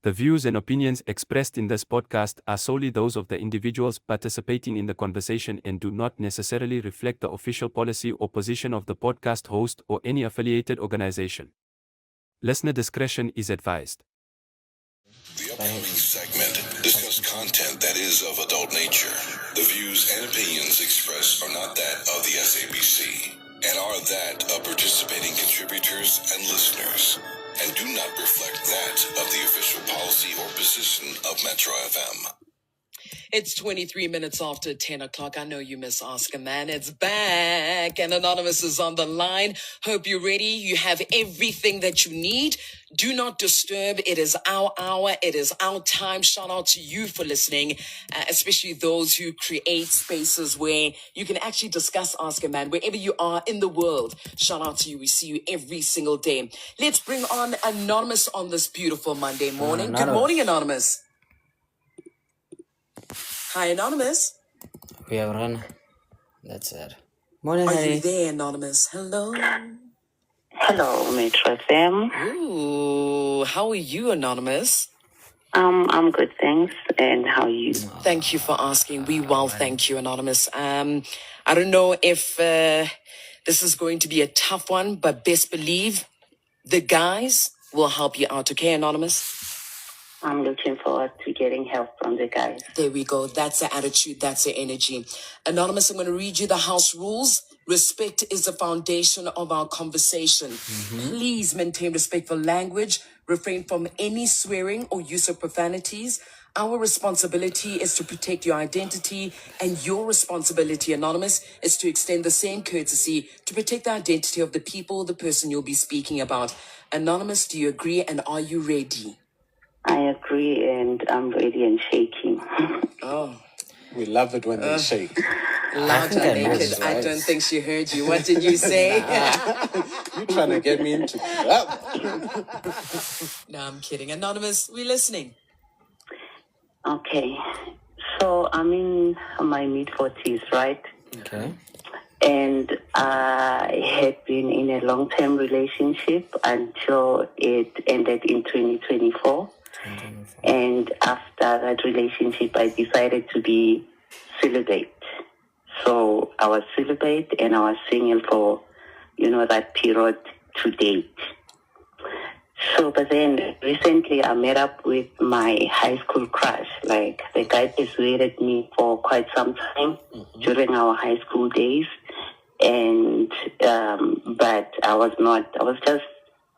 The views and opinions expressed in this podcast are solely those of the individuals participating in the conversation and do not necessarily reflect the official policy or position of the podcast host or any affiliated organization. Listener discretion is advised. The upcoming segment discuss content that is of adult nature. The views and opinions expressed are not that of the SABC and are that of participating contributors and listeners, and do not reflect that of the official policy or position of Metro FM. It's 23 minutes after 10 o'clock. I know you miss Ask a Man. It's back and Anonymous is on the line. Hope you're ready. You have everything that you need. Do not disturb. It is our hour. It is our time. Shout out to you for listening, especially those who create spaces where you can actually discuss Ask a Man wherever you are in the world. Shout out to you. We see you every single day. Let's bring on Anonymous on this beautiful Monday morning. Good morning, Anonymous. Hi, Anonymous. We have run. That's it. Morning, Are honey. you there, Anonymous? Hello. Hello, Metro FM. Ooh, how are you, Anonymous? I'm good, thanks. And how are you? Thank you for asking. We well, thank you, Anonymous. I don't know if this is going to be a tough one, but best believe the guys will help you out. Okay, Anonymous? I'm looking forward to getting help from the guys. There we go. That's the attitude. That's the energy. Anonymous, I'm going to read you the house rules. Respect is the foundation of our conversation. Please maintain respectful language. Refrain from any swearing or use of profanities. Our responsibility is to protect your identity, and your responsibility, Anonymous, is to extend the same courtesy to protect the identity of the people, the person you'll be speaking about. Anonymous, do you agree, and are you ready? I agree, and I'm ready and shaking. Oh. We love it when they shake. Loud and naked. I don't think she heard you. What did you say? You're trying to get me into that. No, I'm kidding. Anonymous, we're listening. Okay. So I'm in my mid-40s, right? Okay. And I had been in a long-term relationship until it ended in 2024. And after that relationship, I decided to be celibate. So I was celibate and I was single for, that period to date. So, but then recently I met up with my high school crush. Like, the guy persuaded me for quite some time during our high school days. And, but I was just,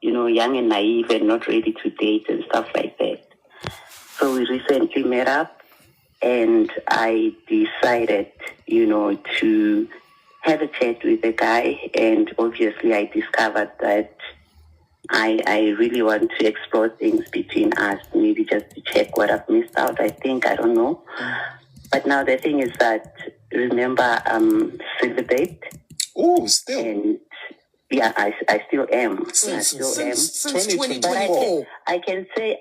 young and naive and not ready to date and stuff like that. So we recently met up and I decided, to have a chat with the guy. And obviously I discovered that I really want to explore things between us, maybe just to check what I've missed out. I don't know. But now the thing is that, remember, I'm celibate. Oh, still. And yeah, I still am. Since 2024. But I can say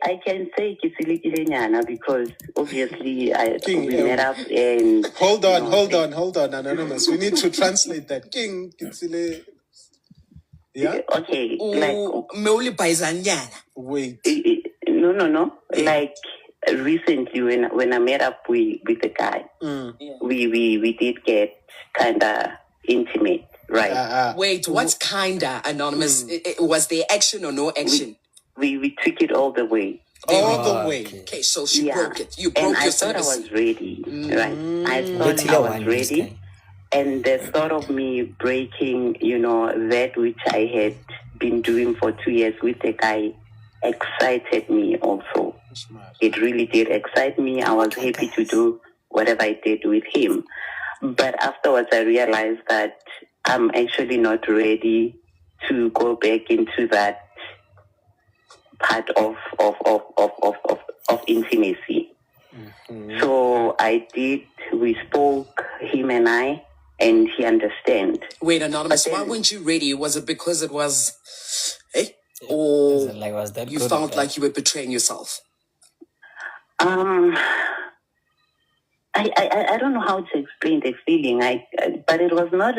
Kisilikile because obviously we met up and Hold on, Anonymous. We need to translate that. King Kitsile. Yeah? Okay, Wait. No. Like recently when I met up with the guy, we did get kinda intimate. Right. Wait, what's kinda, Anonymous? Was there action or no action? We took it all the way. All the way. Okay, so she broke it. You and broke I your thought I service. was ready. Right. I thought I was ready. And the thought of me breaking, that which I had been doing for 2 years with the guy excited me also. It really did excite me. I was happy to do whatever I did with him. But afterwards I realized that I'm actually not ready to go back into that part of intimacy. So we spoke, him and I, and he understand. Wait, Anonymous, why weren't you ready? Was it because it was, or Was that you good felt or like you were betraying yourself? I don't know how to explain the feeling. But it was not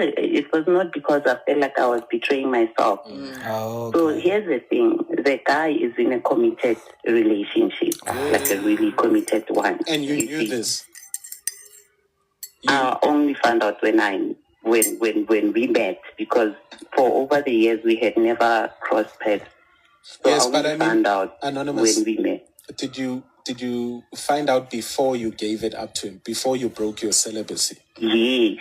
because I felt like I was betraying myself. Oh, So okay. here's the thing: the guy is in a committed relationship, like a really committed one. And you knew this? I only found out when we met, because for over the years we had never crossed paths. So Yes, I but only found out Anonymous, when we met. Did you find out before you gave it up to him, before you broke your celibacy? Yes.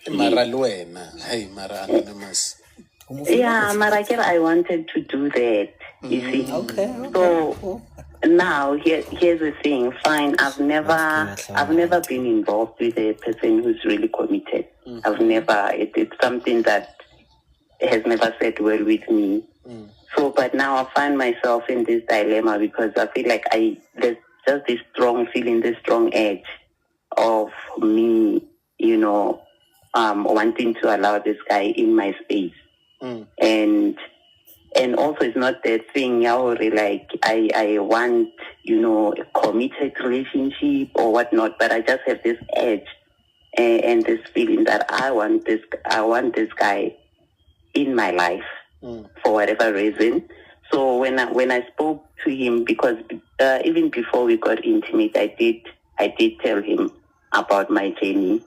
Mara Luena. Hey, Mara Anonymous. Yeah, Marakela, I wanted to do that. You see? Okay. So Cool. now here's the thing. Fine, I've never been involved with a person who's really committed. I've never. It's something that has never sat well with me. So, but now I find myself in this dilemma because I feel like there's just this strong feeling, this strong edge of me, wanting to allow this guy in my space. And also it's not that thing, like I want, a committed relationship or whatnot, but I just have this edge and this feeling that I want this guy in my life for whatever reason. So when I spoke to him, because even before we got intimate, I did tell him about my journey.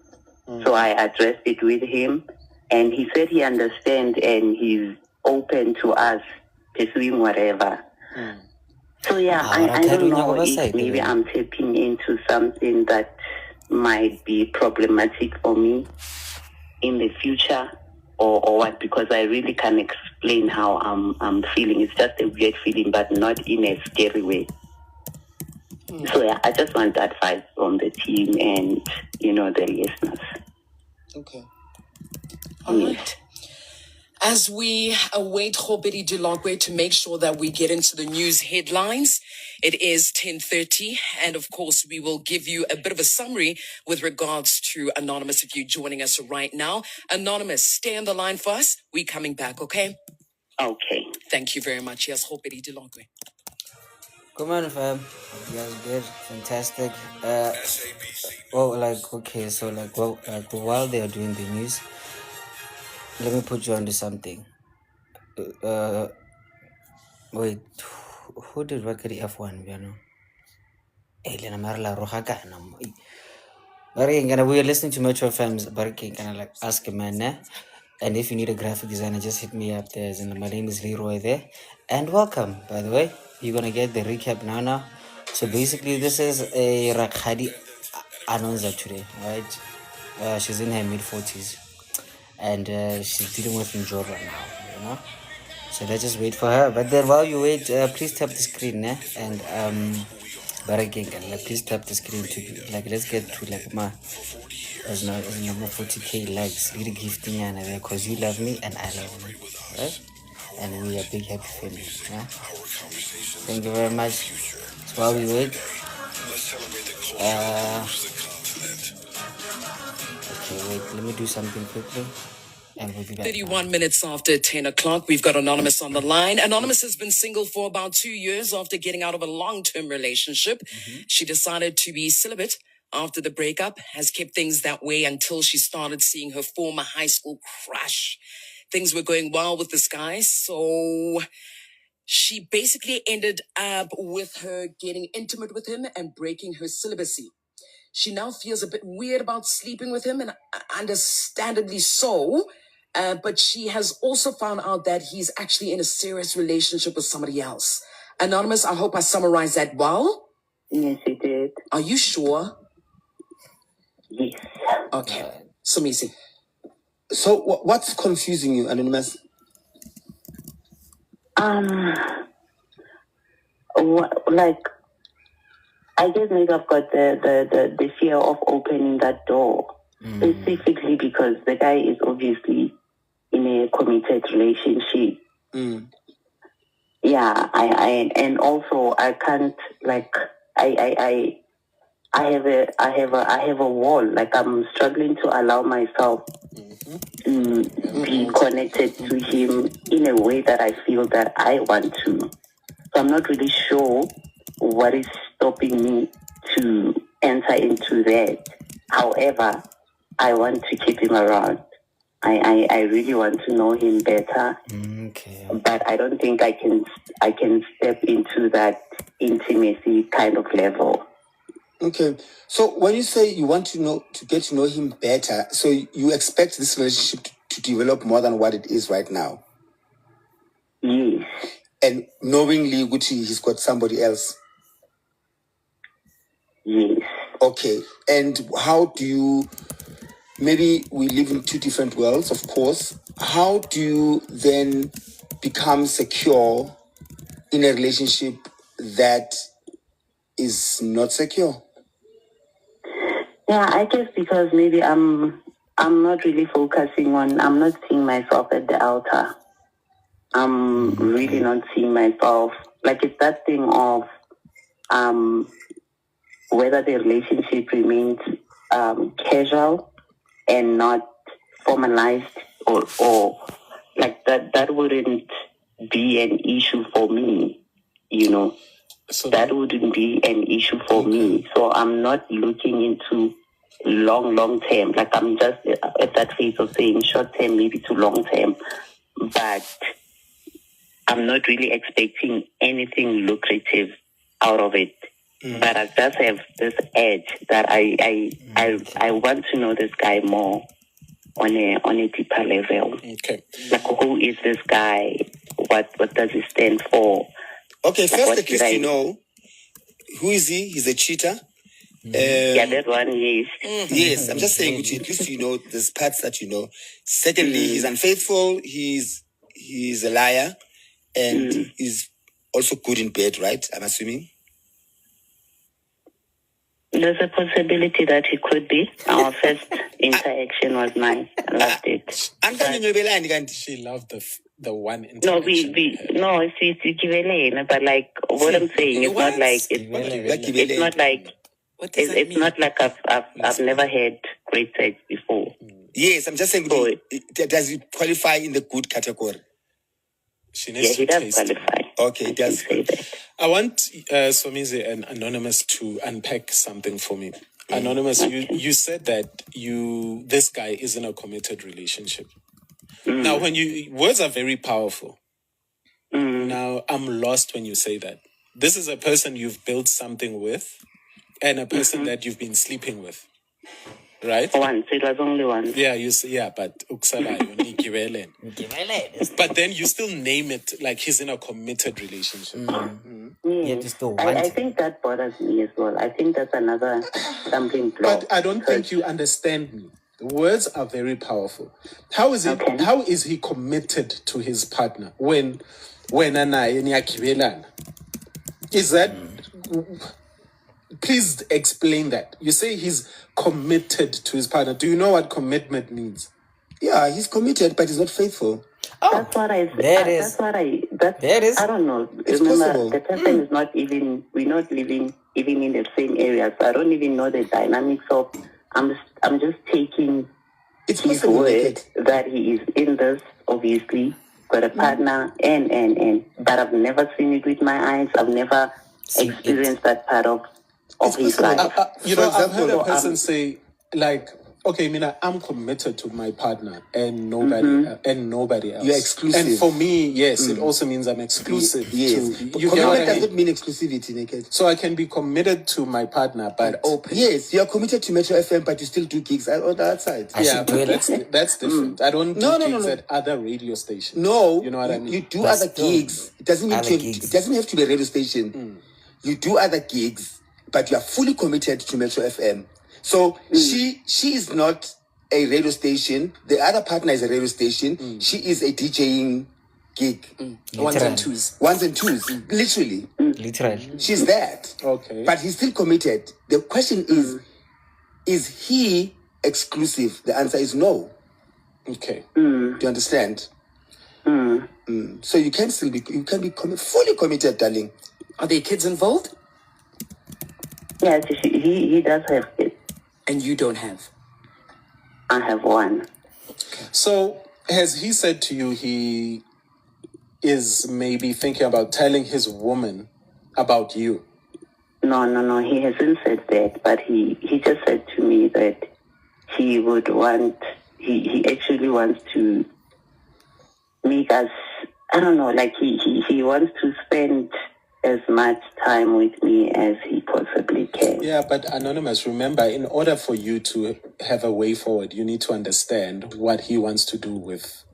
So I addressed it with him, and he said he understands and he's open to us pursuing whatever. So yeah, I don't know if maybe I'm tapping into something that might be problematic for me in the future, or what, because I really can't explain how I'm feeling. It's just a weird feeling, but not in a scary way. So yeah, I just want advice from the team and the listeners. Okay. All right. As we await Khobedi Dilogwe to make sure that we get into the news headlines, it is 10:30, and of course we will give you a bit of a summary with regards to Anonymous if you're joining us right now. Anonymous, stay on the line for us. We're coming back, okay? Okay. Thank you very much. Yes, Khobedi Dilogwe. Come on, fam. You guys good, fantastic. While they are doing the news, let me put you onto something. Wait, who did record the F1, you know? Elena Marla Rohaka. We are listening to Metro FM's Barking, kind of like Ask a Man. And if you need a graphic designer, just hit me up there. And my name is Leroy there. And welcome, by the way. You're going to get the recap now. So basically, this is a Rakhadi announcer today, right? She's in her mid-40s. And she's dealing with Njora now, So let's just wait for her. But then while you wait, please tap the screen, and please tap the screen to let's get to as number 40k likes. Really gifting and because you love me and I love you, right? And we are big happy family. Yeah? Thank you very much. So while we wait, okay, wait. Let me do something quickly. And we'll be back 31 minutes after 10 o'clock, we've got Anonymous on the line. Anonymous has been single for about 2 years after getting out of a long-term relationship. She decided to be celibate after the breakup, has kept things that way until she started seeing her former high school crush. Things were going well with this guy, so she basically ended up with her getting intimate with him and breaking her celibacy. She now feels a bit weird about sleeping with him, and understandably so. But she has also found out that he's actually in a serious relationship with somebody else. Anonymous, I hope I summarized that well. Yes, you did. Are you sure? Yes. Okay. So, Missy. So what's confusing you, Anonymous? I guess maybe I've got the fear of opening that door, specifically because the guy is obviously in a committed relationship. Yeah, and also I can't I have a wall. Like, I'm struggling to allow myself to be connected to him in a way that I feel that I want to. So I'm not really sure what is stopping me to enter into that. However, I want to keep him around. I really want to know him better. Okay. But I don't think I can step into that intimacy kind of level. Okay. So when you say you want to get to know him better, so you expect this relationship to develop more than what it is right now? Yes. And knowingly, Gucci, he's got somebody else? Yes. Okay. And how do you, maybe we live in two different worlds, of course. How do you then become secure in a relationship that is not secure? Yeah, I guess because maybe I'm not really focusing on, I'm not seeing myself at the altar. I'm really not seeing myself. Like, it's that thing of whether the relationship remains casual and not formalized, or like that wouldn't be an issue for me, So that wouldn't be an issue for me. So I'm not looking into long term. Like, I'm just at that phase of saying short term, maybe to long term. But I'm not really expecting anything lucrative out of it. But I just have this edge that I want to know this guy more on a deeper level. Okay. Like, who is this guy? What does he stand for? Okay, Like, first at least who is he? He's a cheater. Yeah, that one is. Yes, I'm just saying, at least there's parts that you know. Secondly, he's unfaithful, he's a liar, and he's also good in bed, right? I'm assuming. There's a possibility that he could be. Our first interaction was nice. I loved it. She loved the one interaction. No, it's but like what I'm saying, it's not like it's not like What does that mean? It's not like I've never had great sex before. Yes, I'm just saying, does he qualify in the good category? She needs he to does taste qualify. Okay, it does. Say that. I want Somizi and Anonymous to unpack something for me. Anonymous, you said that this guy is in a committed relationship. Now, words are very powerful. Now, I'm lost when you say that. This is a person you've built something with, and a person that you've been sleeping with, right? Once, it was only once. Yeah, but uksalayo ni gibele. But then you still name it like he's in a committed relationship. I think that bothers me as well. I think that's another something. But I don't think you understand me. The words are very powerful. How is it? Okay. How is he committed to his partner when is that? Please explain that. You say he's committed to his partner. Do you know what commitment means? Yeah, he's committed, but he's not faithful. That's what I said. I don't know. It's Remember, possible. the person is not even, we're not living even in the same area, so I don't even know the dynamics of, I'm just taking It's his possible, word that he is in this, obviously, got a partner, and but I've never seen it with my eyes. I've never experienced that part of his life. I've heard a person say, like, okay, Mina, I'm committed to my partner and nobody else. You're exclusive. And for me, yes, it also means I'm exclusive. Yes. You get what I Commitment does not mean? mean exclusivity, Naked. So I can be committed to my partner, but open. Yes, you are committed to Metro FM, but you still do gigs on the outside. Yeah, but that's different. I don't do gigs at other radio stations. No, you know what I mean. You do other gigs. It doesn't mean it doesn't have to be a radio station. You do other gigs, but you are fully committed to Metro FM. So she is not a radio station. The other partner is a radio station. She is a DJing gig. Ones and twos. Literally. Literally. She's that. Okay. But he's still committed. The question is he exclusive? The answer is no. Okay. Do you understand? So you can be fully committed, darling. Are there kids involved? Yes, he does have kids. And you don't have? I have one. So has he said to you he is maybe thinking about telling his woman about you? No. He hasn't said that, but he just said to me that he would want. He actually wants to make us. I don't know. Like he wants to spend as much time with me as he possibly can. Yeah, but Anonymous, remember, in order for you to have a way forward, you need to understand what he wants to do with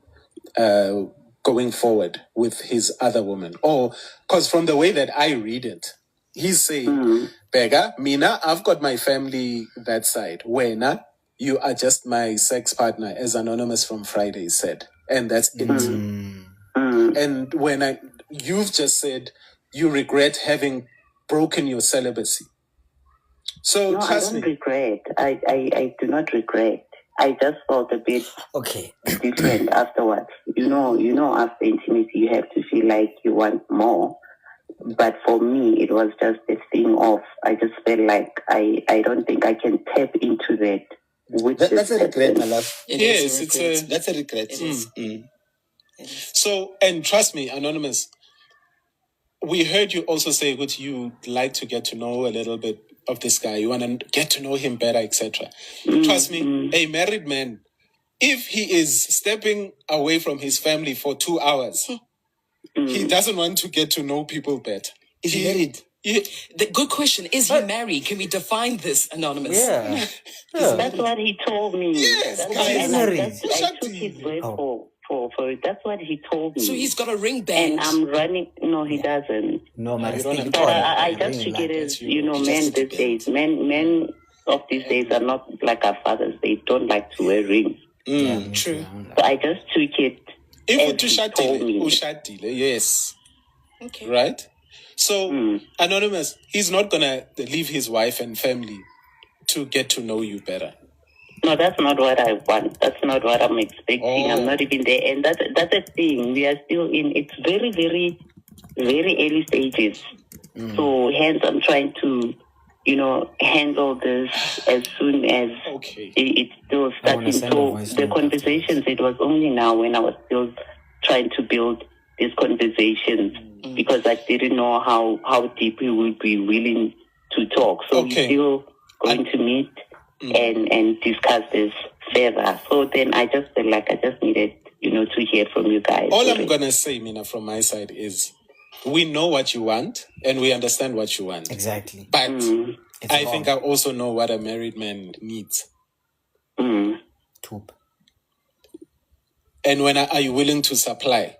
going forward with his other woman. Or, because from the way that I read it, he's saying, Bega, Mina, I've got my family that side. Wena, you are just my sex partner, as Anonymous from Friday said. And that's it. And when you've just said you regret having broken your celibacy. So no, trust I don't me. regret. I do not regret. I just felt a bit different afterwards. You know, after intimacy, you have to feel like you want more. But for me, it was just a thing of, I just felt like I don't think I can tap into that. That's a regret, my love. Yes, That's a regret. It is. So, and trust me, Anonymous, we heard you also say that you like to get to know a little bit of this guy. You want to get to know him better, etc. Trust me, a married man, if he is stepping away from his family for 2 hours, he doesn't want to get to know people better. Is he married? The good question, is he married? Can we define this, Anonymous? Yeah. That's what he told me. Yes, That's guys. what, Married. I took his word for it. That's what he told me. So he's got a ring band. And I'm running. No, he doesn't. No, man. But I just took it as, men these days. Men of these days are not like our fathers. They don't like to wear rings. True. So I just took it If as he told me. Ushatile, yes. Okay. Right? So, Anonymous, he's not going to leave his wife and family to get to know you better. No, that's not what I want. That's not what I'm expecting. I'm not even there. And that's a thing. We are still in, it's very, very, very early stages. So hence I'm trying to, handle this as soon as it's still starting. So the conversations, it was only now when I was still trying to build these conversations because I didn't know how deep we would be willing to talk. So we're still going to meet and discuss this further. So then I just felt like I just needed, to hear from you guys. All I'm going to say, Mina, from my side is we know what you want and we understand what you want. Exactly. But I think I also know what a married man needs. Toop. And are you willing to supply?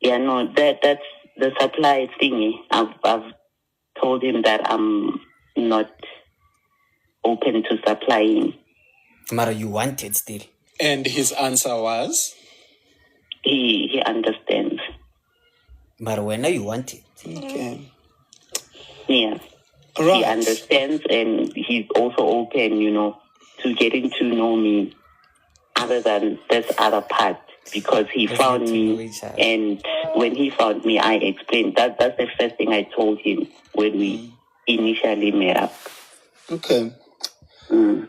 Yeah, no, that's the supply thingy. I've told him that I'm not open to supplying. Mara, you want it still. And his answer was? He understands. But when you want it. Okay. Yeah. Right. He understands and he's also open, to getting to know me other than this other part. Because he found me, and when he found me, I explained. That's the first thing I told him when we initially met up. Okay. And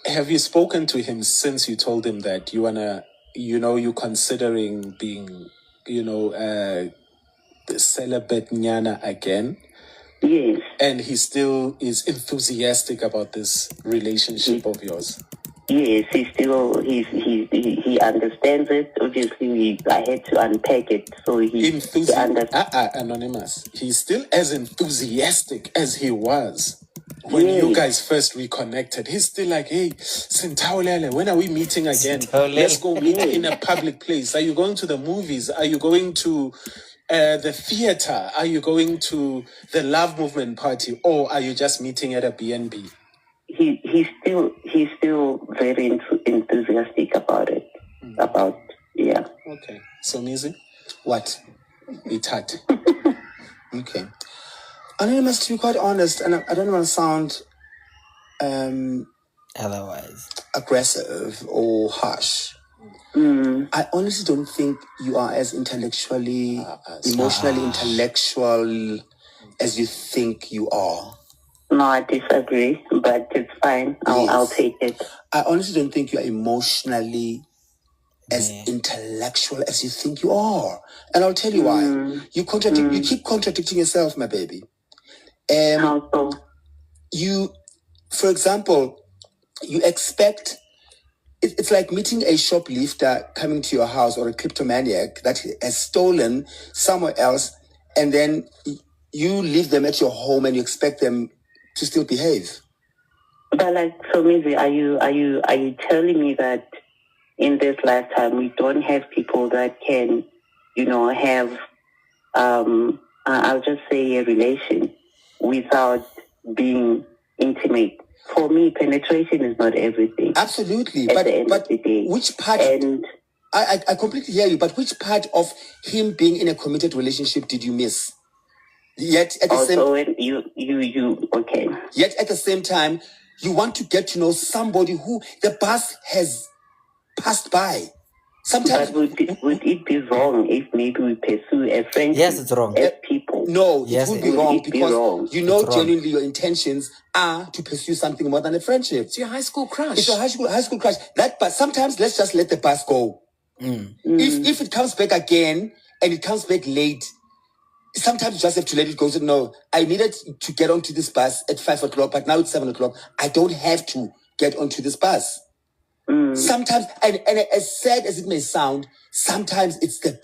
have you spoken to him since you told him that you wanna, you're considering being, the celibate nyana again? Yes. And he still is enthusiastic about this relationship of yours? Yes, he understands it. Obviously, I had to unpack it, so he understands. Anonymous. He's still as enthusiastic as he was when you guys first reconnected. He's still like, hey, Sintaulele, when are we meeting again? Let's go meet in a public place. Are you going to the movies? Are you going to the theater? Are you going to the Love Movement party? Or are you just meeting at a BNB? He's still very enthusiastic about it. Okay. So Mizi? What? It's hard. Okay. Anonymous, to be quite honest, and I don't want to sound Otherwise aggressive or harsh. I honestly don't think you are as intellectually, emotionally intellectual as you think you are. No, I disagree, but it's fine. I'll take it. I honestly don't think you are emotionally as intellectual as you think you are. And I'll tell you why. You keep contradicting yourself, my baby. How so? You, for example, you expect, it's like meeting a shoplifter coming to your house, or a kleptomaniac that has stolen somewhere else, and then you leave them at your home and you expect them to still behave. But like, so maybe are you telling me that in this lifetime we don't have people that can, have I'll just say a relation without being intimate? For me, penetration is not everything. Absolutely. At the end of the day. Which part? And I completely hear you, but which part of him being in a committed relationship did you miss? Yet at the okay. Yet at the same time, you want to get to know somebody who the bus has passed by. Sometimes, but would it be wrong if maybe we pursue a friendship? Yes, it's wrong. As people? No, yes, it would be wrong, because you know genuinely your intentions are to pursue something more than a friendship. It's your high school crush. It's your high school crush. But sometimes let's just let the bus go. If it comes back again and it comes back late, sometimes you just have to let it go. So, no, I needed to get onto this bus at 5 o'clock, but now it's 7 o'clock. I don't have to get onto this bus. Sometimes, and as sad as it may sound, sometimes it's the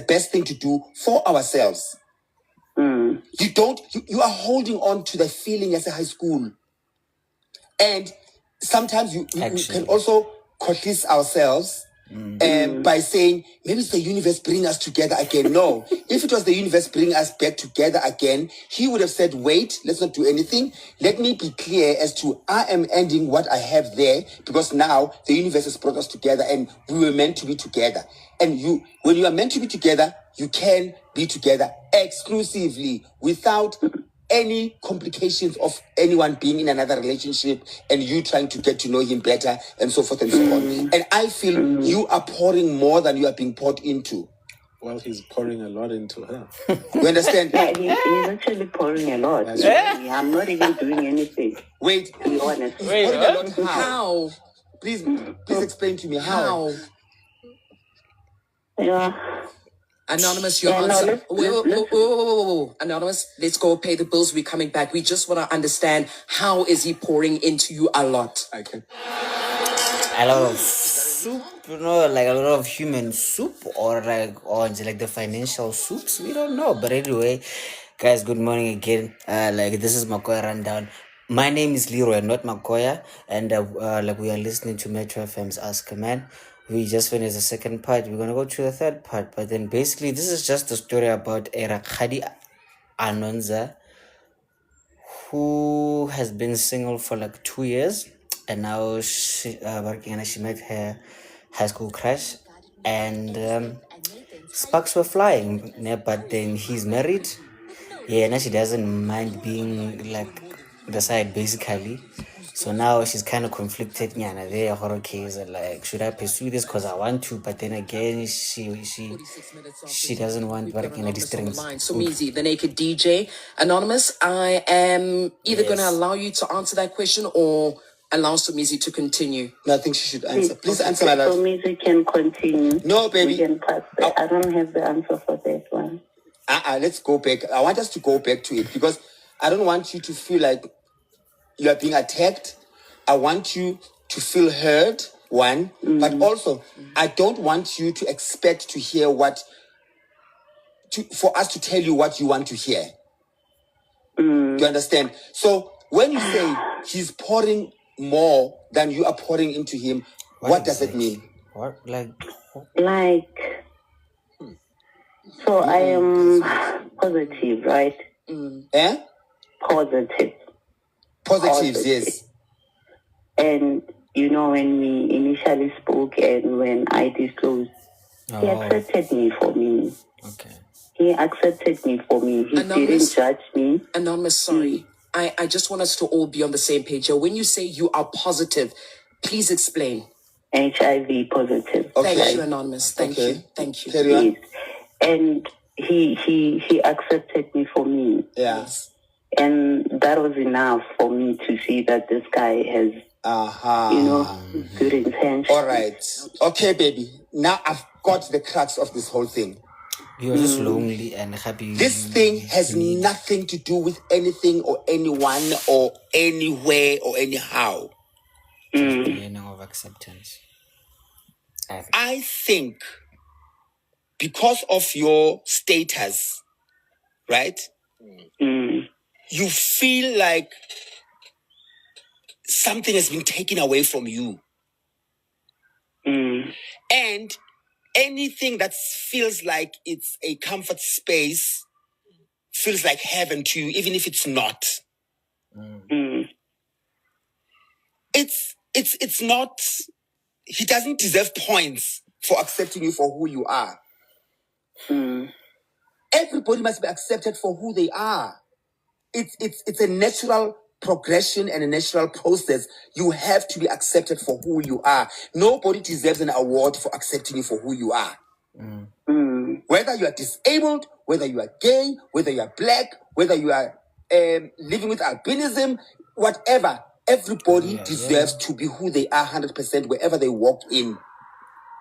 best thing to do for ourselves. You are holding on to the feeling as a high school. And sometimes we can also coerce ourselves by saying, maybe it's the universe bring us together again. No, if it was the universe bring us back together again, he would have said, wait, let's not do anything. Let me be clear as to, I am ending what I have there, because now the universe has brought us together and we were meant to be together. And when you are meant to be together, you can be together exclusively without any complications of anyone being in another relationship and you trying to get to know him better and so forth and so on. And I feel you are pouring more than you are being poured into. Well, he's pouring a lot into her. You understand? Yeah, he's actually pouring a lot. I'm not even doing anything. Wait, to be honest. He's pouring a lot. How? Please explain to me how. Yeah. Anonymous, your answer. Whoa. Anonymous, let's go pay the bills. We're coming back. We just want to understand, how is he pouring into you a lot? Okay. A lot of soup, like a lot of human soup, or like the financial soups. We don't know. But anyway, guys, good morning again. This is Makoya Rundown. My name is Leroy, not Makoya, and we are listening to Metro FM's Ask a Man. We just finished the second part. We're gonna go to the third part, but then basically this is just a story about a Rakhadi Anonza who has been single for like 2 years, and now she met her high school crush, and sparks were flying. Yeah, but then he's married. Yeah, now she doesn't mind being like the side basically. So now she's kind of conflicted. There horror case, like, should I pursue this because I want to? But then again, she doesn't want working at the strings. So Meezy, the naked DJ. Anonymous, I am either going to allow you to answer that question or allow Meezy to continue. No, I think she should answer. Please answer, my love. So Meezy can continue. No, baby. We can pass I don't have the answer for that one. Let's go back. I want us to go back to it because I don't want you to feel like you are being attacked. I want you to feel heard, one, but also I don't want you to expect to hear for us to tell you what you want to hear. Do you understand? So when you say he's pouring more than you are pouring into him, what does it mean? What? So I am positive, right? Positive. Positives, yes. And when we initially spoke and when I disclosed, he accepted me for me. Okay. He accepted me for me. He didn't judge me. Anonymous, sorry. I just want us to all be on the same page here. When you say you are positive, please explain. HIV positive. Okay. Thank you, Anonymous. Thank you. Carry on. Yes. And he accepted me for me. Yes. And that was enough for me to see that this guy has good intention. All right. Okay, baby. Now I've got the crux of this whole thing. You're just lonely and happy. This thing has nothing to do with anything or anyone or anywhere or anyhow. Beginning of acceptance. I think because of your status, right? You feel like something has been taken away from you. And anything that feels like it's a comfort space feels like heaven to you, even if it's not. It's not. He doesn't deserve points for accepting you for who you are. Everybody must be accepted for who they are. It's a natural progression and a natural process. You have to be accepted for who you are. Nobody deserves an award for accepting you for who you are. Whether you are disabled, whether you are gay, whether you are black, whether you are living with albinism, whatever, everybody deserves to be who they are 100% wherever they walk in.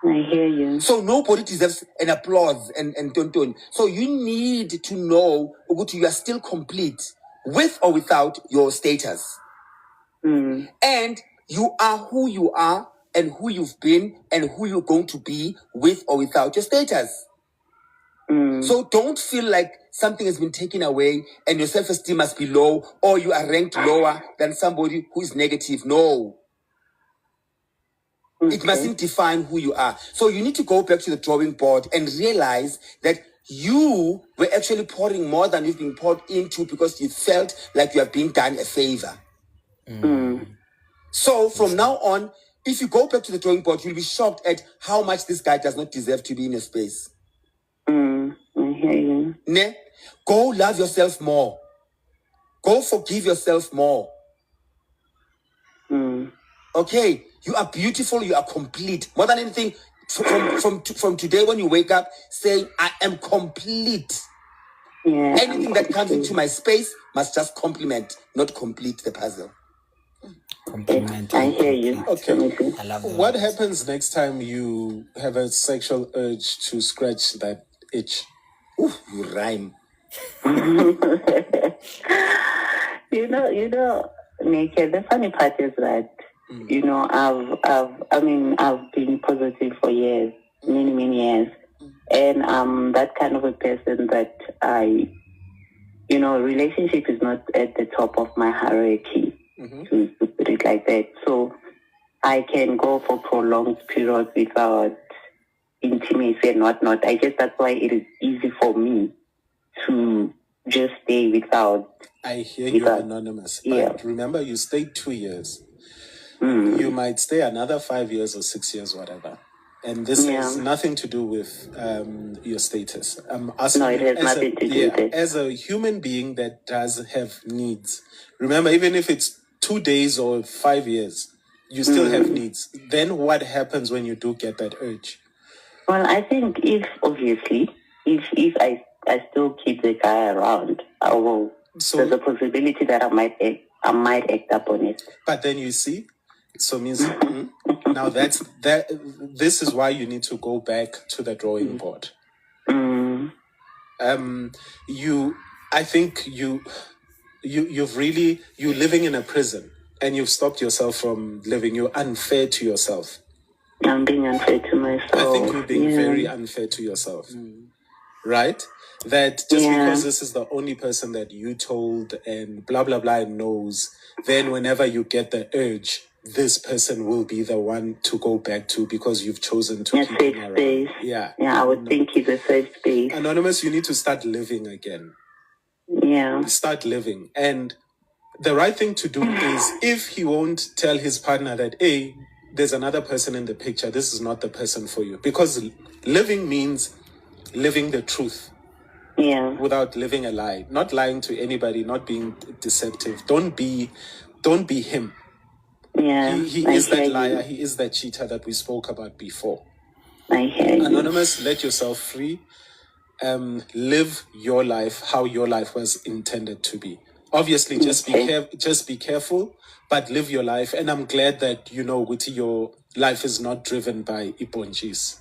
I hear you. So nobody deserves an applause and don't. So you need to know that you are still complete with or without your status. And you are who you are and who you've been and who you're going to be with or without your status. So don't feel like something has been taken away and your self-esteem must be low or you are ranked lower than somebody who is negative. No. It mustn't define who you are. So you need to go back to the drawing board and realize that you were actually pouring more than you've been poured into because you felt like you are being done a favor. So from now on, if you go back to the drawing board, you'll be shocked at how much this guy does not deserve to be in your space. I hear you. Ne? Go love yourself more. Go forgive yourself more. Okay, you are beautiful, you are complete. More than anything, from today when you wake up, saying, I am complete. Yeah, anything that comes into my space must just complement, not complete the puzzle. Compliment. I hear you. Okay. I love that. What happens next time you have a sexual urge to scratch that itch? Ooh, you rhyme. You know, Naked, the funny part is that, you know, I've been positive for years, many years. And I'm that kind of a person that relationship is not at the top of my hierarchy, to put it like that. So I can go for prolonged periods without intimacy and whatnot. I guess that's why it is easy for me to just stay without. I hear you, Anonymous. But remember, you stayed 2 years. You might stay another 5 years or 6 years, whatever. And this has nothing to do with your status. I'm asking no, it has nothing to do with it. As a human being that does have needs, remember, even if it's 2 days or 5 years, you still have needs. Then what happens when you do get that urge? Well, I think if I still keep the guy around, I will. So there's a possibility that I might act up on it. But then you see, so means now this is why you need to go back to the drawing board. I think you're living in a prison and you've stopped yourself from living. You're unfair to yourself. I'm being unfair to myself. I think you're being very unfair to yourself. Right? That just because this is the only person that you told and blah, blah, blah knows, then whenever you get the urge, this person will be the one to go back to because you've chosen to keep him around. Space. Yeah, I would think he's a safe space. Anonymous, you need to start living again. Yeah. Start living. And the right thing to do is, if he won't tell his partner that, hey, there's another person in the picture, this is not the person for you. Because living means living the truth. Yeah. Without living a lie. Not lying to anybody, not being deceptive. Don't be him. Yeah. He is that liar. He is that cheater that we spoke about before. I hear you. Anonymous, let yourself free. Live your life how your life was intended to be. Obviously, just be careful, but live your life. And I'm glad that with your life is not driven by iponchis.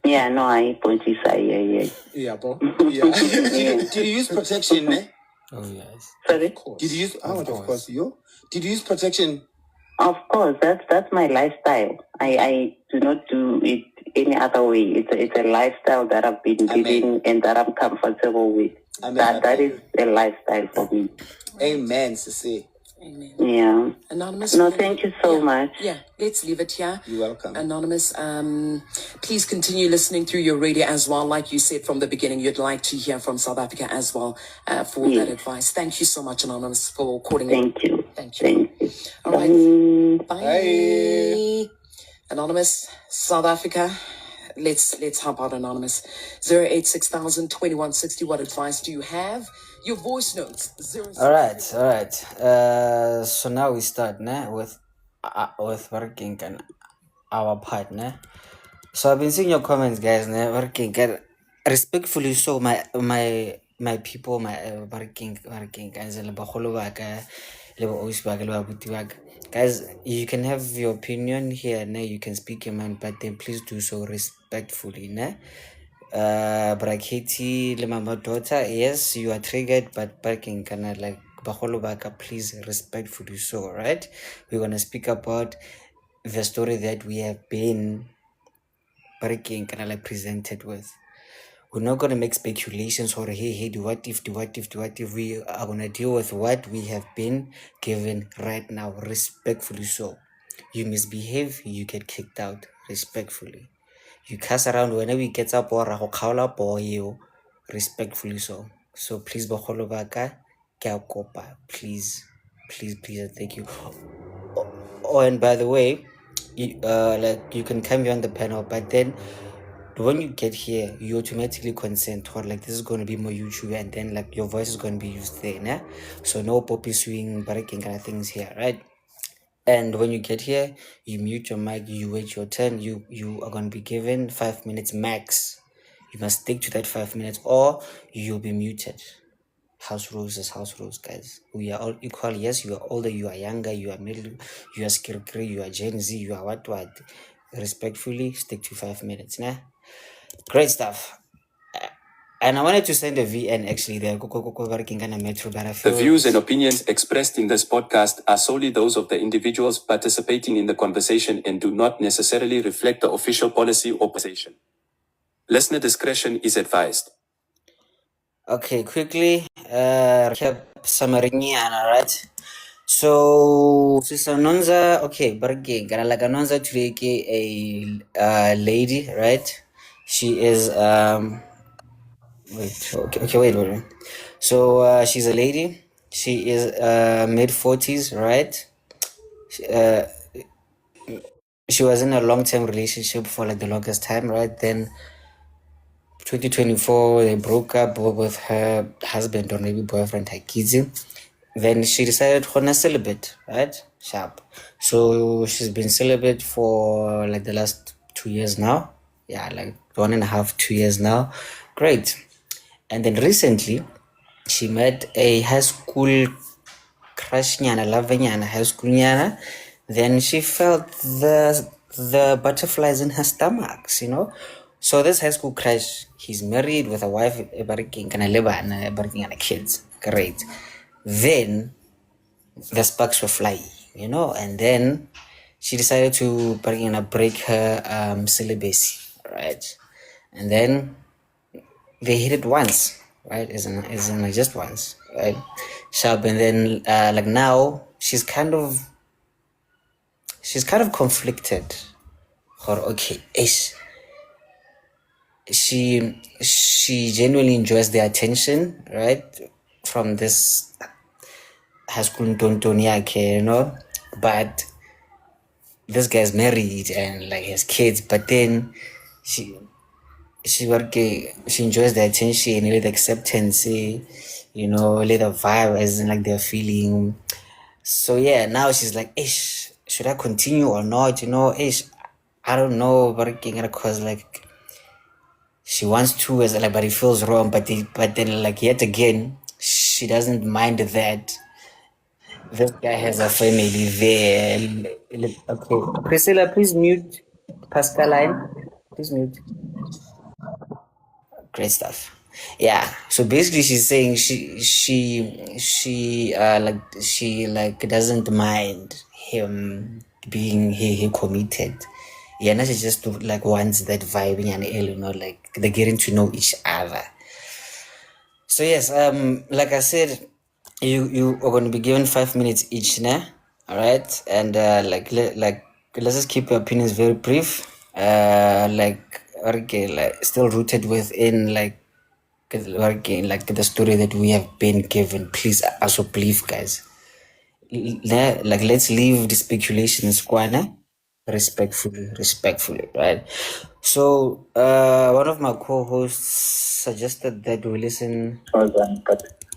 Yeah, no, I ponchis. Yeah, bro. Yeah. Did you use protection? Oh yes. Sorry. Of course. Did you use? Of course. You. Did you use protection? Of course, that's my lifestyle. I do not do it any other way. It's a lifestyle that I've been living and that I'm comfortable with. That is a lifestyle for me. Amen, Sissy. Amen. Yeah. Anonymous. No, thank you so much. Yeah, let's leave it here. You're welcome. Anonymous, please continue listening through your radio as well. Like you said from the beginning, you'd like to hear from South Africa as well for that advice. Thank you so much, Anonymous, for calling in. Thank you. Thank you. Thank you. All right. Bye. Bye. Anonymous, South Africa. Let's hop out, Anonymous. 086,000 2160. What advice do you have? Your voice notes. All right. So now we start with working and our partner. So I've been seeing your comments, guys. Working respectfully. So my people, my working guys. Guys, you can have your opinion here. You can speak your mind, but then please do so respectfully. Braketi le mama daughter, yes, you are triggered, but barking kana like baholo baka, please respectfully so, right? We're gonna speak about the story that we have been barking kana like presented with. We're not gonna make speculations or hey, do what if. We are gonna deal with what we have been given right now, respectfully so. You misbehave, you get kicked out, respectfully. You cuss around whenever you get up or you respectfully so. So please baholo baka, please, and thank you. Oh, and by the way, you can come here on the panel, but then when you get here, you automatically consent or like this is going to be more YouTube, and then like your voice is going to be used there, so no poppy swing, breaking kind of things here, right? And when you get here, you mute your mic, you wait your turn. You are going to be given 5 minutes max. You must stick to that 5 minutes or you'll be muted. House rules is house rules, guys. We are all equal. Yes, you are older, you are younger, you are middle, you are skirkri, you are Gen Z, you are what. Respectfully, stick to 5 minutes. Great stuff. And I wanted to send a VN actually there. The views and opinions expressed in this podcast are solely those of the individuals participating in the conversation and do not necessarily reflect the official policy or position. Listener discretion is advised. Okay, quickly, recap summary, right? So, Sister Nonza, okay, Barge, Ganalaga Nonza today a lady, right? She is, wait. So, she's a lady. She is mid-40s, right? She was in a long-term relationship for like the longest time, right? Then 2024, they broke up with her husband or maybe boyfriend, Haikizi. Then she decided to celibate, right? Sharp. So she's been celibate for like the last 2 years now. Yeah, like 1.5, 2 years now. Great. And then recently, she met a high school crush nyana, lover nyana, high school nyana. Then she felt the butterflies in her stomachs, So this high school crush, he's married with a wife, and kids. Great. Then the sparks were flying, and then she decided to break her celibacy, right? And then they hit it once, right? Isn't like just once, right? Sharp. And then like now she's kind of conflicted. Or okay, she genuinely enjoys the attention, right, from this high school tonton, but this guy's married and like has kids, but then she enjoys the attention, the acceptance, the vibe, as in like they're feeling. So yeah, now she's like, should I continue or not? I don't know, because like she wants to, but it feels wrong. But then like yet again, she doesn't mind that This guy has a family there. Okay, Priscilla, please mute. Pascaline, please mute. Great stuff. Yeah. So basically, she's saying she doesn't mind him being he committed. Yeah, now she just like wants that vibing and like they're getting to know each other. So yes, like I said, you are going to be given 5 minutes each, nah? All right, and let's just keep your opinions very brief. Like still rooted within like the story that we have been given. Please also believe, guys. Like let's leave the speculations, Kwana. Respectfully, right? So one of my co-hosts suggested that we listen. But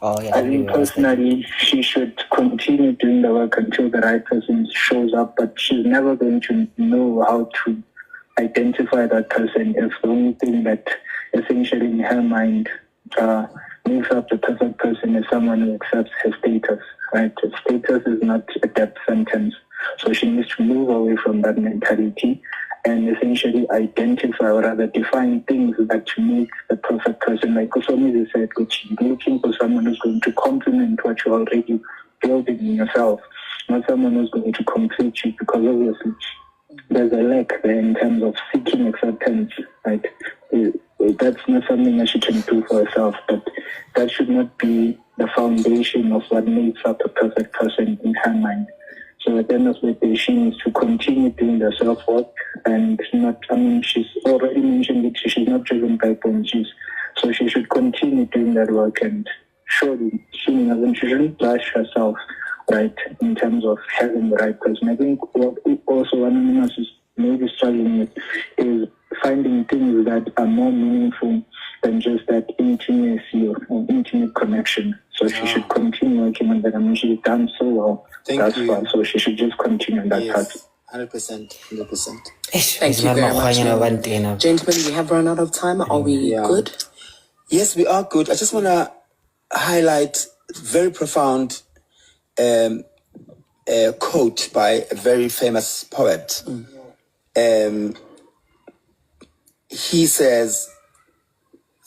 I think personally, she should continue doing the work until the right person shows up. But she's never going to know how to identify that person if the only thing that essentially in her mind makes up the perfect person is someone who accepts her status, right? Status is not a death sentence. So she needs to move away from that mentality and essentially identify or rather define things that make the perfect person. Like Kusomi said, you're looking for someone who's going to complement what you're already building in yourself, not someone who's going to complete you, because obviously there's a lack there in terms of seeking acceptance, right? That's not something that she can do for herself, but that should not be the foundation of what makes up a perfect person in her mind. So at the end of the day, she needs to continue doing the self-work and she's already mentioned it, she's not driven by boundaries. So she should continue doing that work and surely she shouldn't rush herself, right, in terms of having the right person. I think what also Anonymous is maybe struggling with is finding things that are more meaningful than just that intimacy or intimate connection. So she should continue working on that. I mean, she's done so well thus far, so she should just continue on that path. 100%. Thank you very much. Gentlemen, we have run out of time. Are we good? Yes, we are good. I just want to highlight a very profound quote by a very famous poet. He says,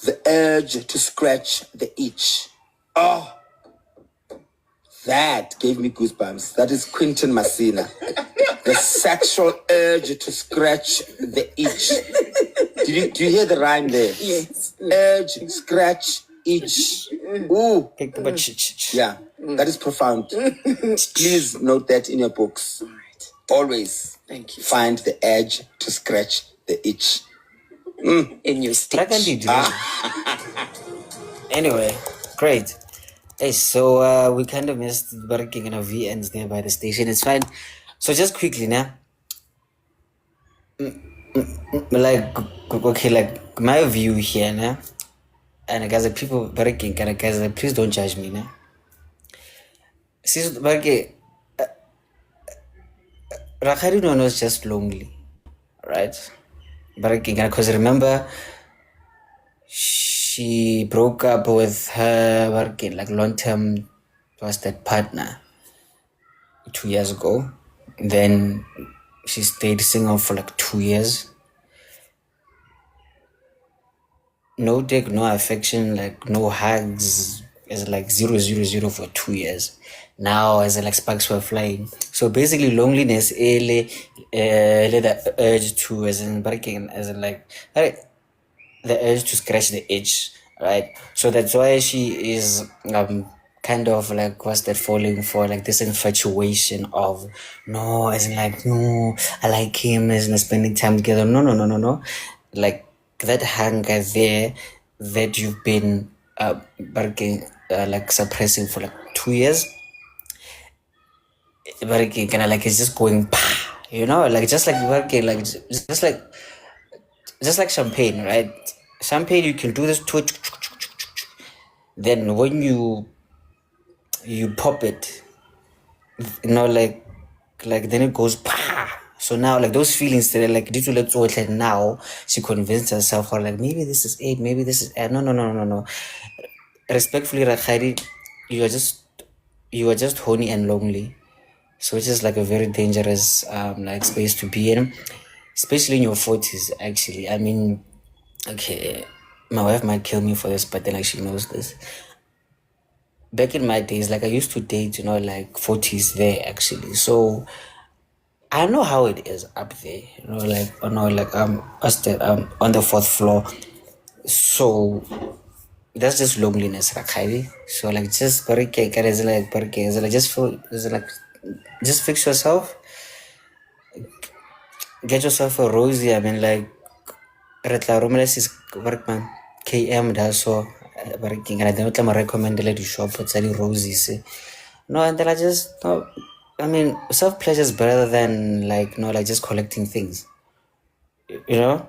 "The urge to scratch the itch." Oh, that gave me goosebumps. That is Quentin Messina. The sexual urge to scratch the itch. Do you hear the rhyme there? Yes. Urge, scratch, itch. Ooh. Yeah, that is profound. Please note that in your books. All right. Always. Thank you. Find the urge to scratch the itch. In your stitch. Anyway, great. Hey, so we kind of missed working in a V ends there by the station. It's fine. So just quickly now, like my view here now, and guys, people working, guys, please don't judge me now. See, Rakhari no was just lonely, right? Because remember, she broke up with her working like long-term trusted partner 2 years ago. Then she stayed single for like 2 years. No dick, no affection, like no hugs. It's like 0 for 2 years. Now as like sparks were flying. So basically loneliness the urge to as in breaking as in like the urge to scratch the itch, right? So that's why she is kind of like what's that falling for like this infatuation of no, as in like no, I like him, as in spending time together. No. Like that hunger there that you've been like suppressing for like 2 years. But kind of like it's just going, like just like working, like just like champagne, right? Champagne, you can do this to it. Then when you pop it, like then it goes so now like those feelings that are like due to let's like now she convinced herself or like maybe this is it, maybe this is no. Respectfully, Rakhari, you are just you are just horny and lonely. So which is like a very dangerous like space to be in, especially in your 40s. Actually, I mean, okay, my wife might kill me for this, but then like she knows this. Back in my days, like I used to date, like 40s there actually. So I know how it is up there, on the fourth floor. So that's just loneliness, Rakhabi. So like just just fix yourself, get yourself a rosy. I mean like Retla Romeles is workman KM does so working, and I don't recommend the shop but selling roses. No, and then I just no, I mean self pleasure is better than like just collecting things. You know?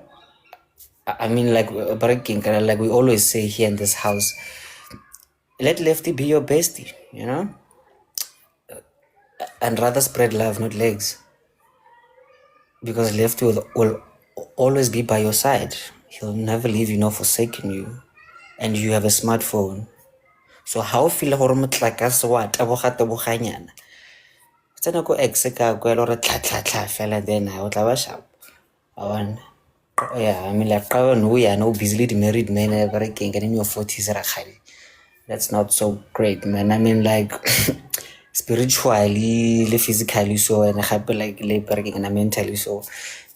I mean like breaking, like we always say here in this house, let Lefty be your bestie, and rather spread love, not legs. Because Lefty will always be by your side. He'll never leave you nor forsaken you. And you have a smartphone. So how feel hormut like us what? Aboganyana. It's a go exeka go or tla fella then I would love sharp. Yeah, I mean like we are no busily married men ever again in your 40s. That's not so great, man. I mean like spiritually, physically so, and happy like and mentally so.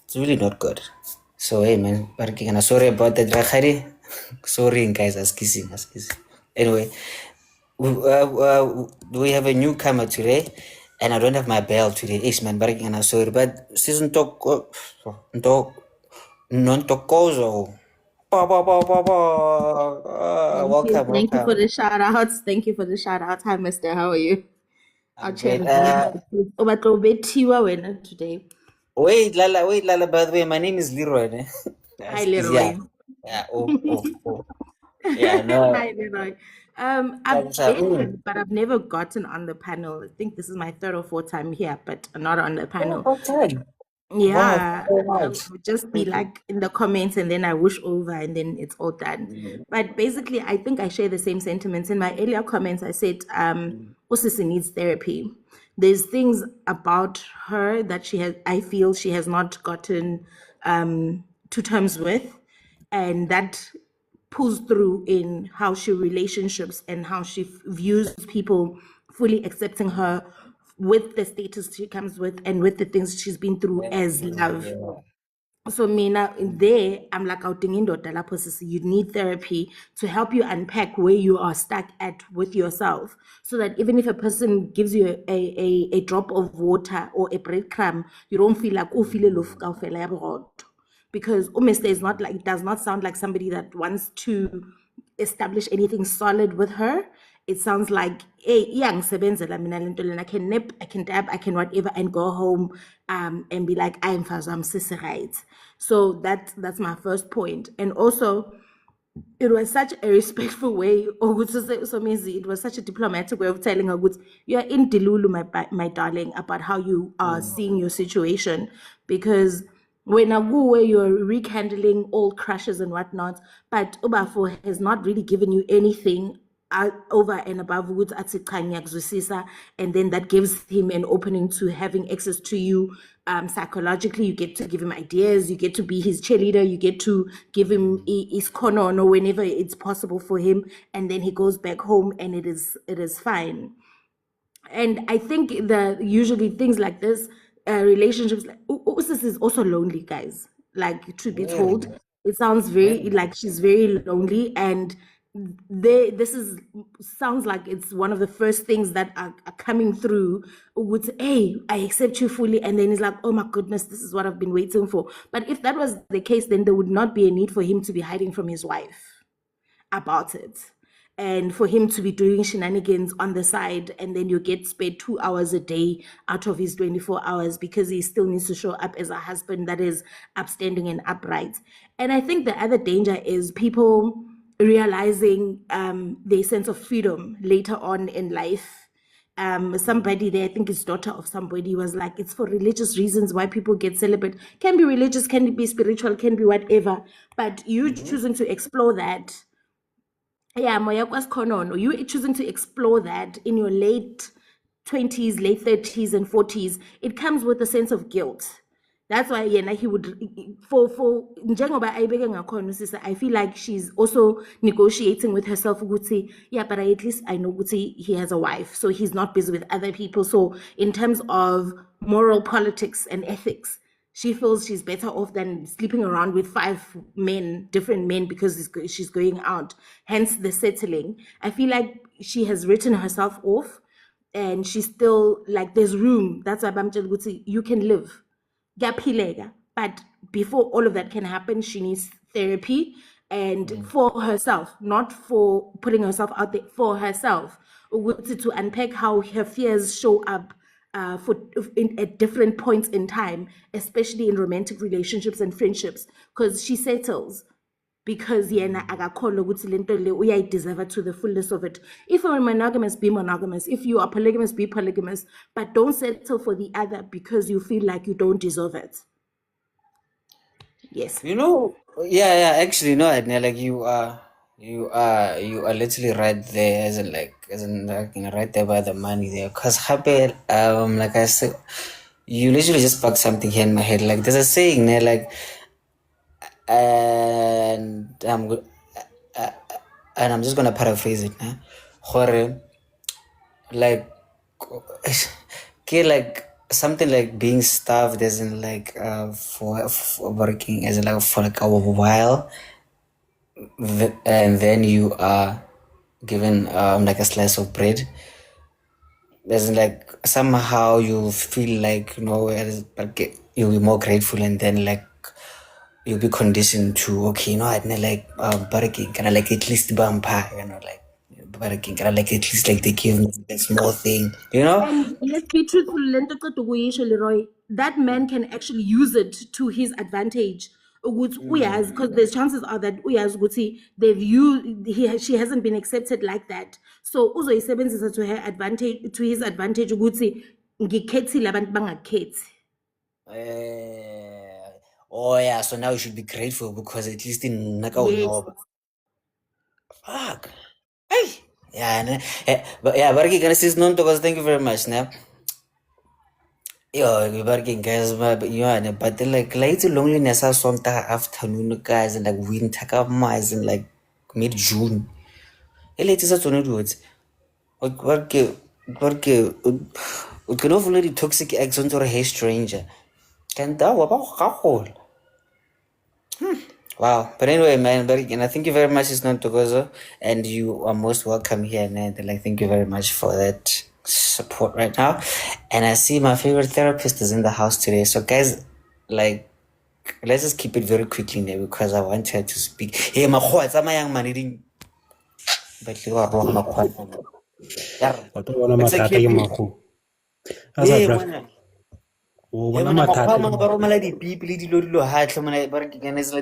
It's really not good. So hey man, and sorry about that, Rakhari. Sorry guys, as kissing. Anyway, we have a newcomer today, and I don't have my bell today. Ish man, and sorry, but season talk non tokozo. Welcome. Thank you for the shout outs. Thank you for the shout outs. Hi, Mister. How are you? I'll Great. Today. Wait, Lala, by the way, my name is Leroy. Hi, Leroy. Yeah, Yeah, no. Hi, Leroy. I've been, but I've never gotten on the panel. I think this is my third or fourth time here, but not on the panel. Okay. Yeah, Wow, I would just be like in the comments and then I whoosh over and then it's all done. But basically, I think I share the same sentiments. In my earlier comments, I said, Usisi needs therapy. There's things about her that I feel she has not gotten to terms with, and that pulls through in how she relationships and how she views people fully accepting her with the status she comes with and with the things she's been through as love. So Mina, in there, I'm like you need therapy to help you unpack where you are stuck at with yourself. So that even if a person gives you a drop of water or a breadcrumb, you don't feel like because Umeste is not like, it does not sound like somebody that wants to establish anything solid with her. It sounds like, hey, young sebenzela mina lento lena, I can nip, I can dab, I can whatever, and go home and be like, I'm sissy right. So that's my first point. And also, it was such a respectful way, or it was such a diplomatic way of telling her, you're in Delulu, my darling, about how you are seeing your situation. Because when I go where you're rekindling old crushes and whatnot, but Ubafo has not really given you anything over and above Woods at and then that gives him an opening to having access to you psychologically. You get to give him ideas, you get to be his cheerleader, you get to give him his corner or whenever it's possible for him, and then he goes back home and it is fine. And I think that usually things like this, relationships, like Usis is also lonely, guys. Like, to be told, it sounds very like she's very lonely, and sounds like it's one of the first things that are coming through with, hey, I accept you fully, and then it's like, oh my goodness, this is what I've been waiting for. But if that was the case, then there would not be a need for him to be hiding from his wife about it, and for him to be doing shenanigans on the side, and then you get spared 2 hours a day out of his 24 hours because he still needs to show up as a husband that is upstanding and upright. And I think the other danger is people realizing their sense of freedom later on in life. Somebody there, I think his daughter of somebody, was like, it's for religious reasons why people get celibate. Can be religious, can be spiritual, can be whatever, but you choosing to explore that, you choosing to explore that in your late 20s, late 30s, and 40s, it comes with a sense of guilt. That's why he would for njengoba ayibeke ngakhona usisa, I feel like she's also negotiating with herself ukuthi, yeah, but at least I know ukuthi he has a wife, so he's not busy with other people. So in terms of moral politics and ethics, she feels she's better off than sleeping around with 5 men, different men, because she's going out, hence the settling. I feel like she has written herself off, and she's still like, there's room. That's why Bamjel would say, you can live. But before all of that can happen, she needs therapy, and for herself, not for putting herself out there, for herself, to unpack how her fears show up at different points in time, especially in romantic relationships and friendships, because she settles because yena akakholwa ukuthi lento le uyayideserve to the fullness of it. If you're monogamous, be monogamous. If you are polygamous, be polygamous. But don't settle for the other because you feel like you don't deserve it. Yes. Actually, no, Adna, like you are literally right there, as in right there by the money there. Cause happy, like I said, you literally just sparked something here in my head. Like there's a saying there, like, and I'm just gonna paraphrase it now. Like something like being starved, as in like for working, as in like for like a while, and then you are given like a slice of bread. As in like somehow you feel like you'll be more grateful, and then like you'll be conditioned to, okay, I'd like barking, can I like at least vampire, like barking, can I like at least like they give me a small thing, And let's be truthful, Leroy, that man can actually use it to his advantage. Because the chances are that she hasn't been accepted like that. So uzoyisebenzisa to her advantage, to his advantage, ukuthi ngikhethile abantu bangakhethi. Oh yeah, so now you should be grateful because at least in Nakaw. Fuck. Hey. Yeah, but yeah, Barki can assist non to thank you very much. Now. Yo, Barki guys, but then like late loneliness as some afternoon guys, and like winter miles in like mid-June. Late is such on words. Barki can overlay the toxic accent or a hey stranger. Can that about Wow. But anyway, man, I thank you very much, it's not Togozo, and you are most welcome here, man. Like, thank you very much for that support right now. And I see my favorite therapist is in the house today. So guys, like, let's just keep it very quickly now because I want her to speak. Hey, my it's my young man eating. But you are wrong, my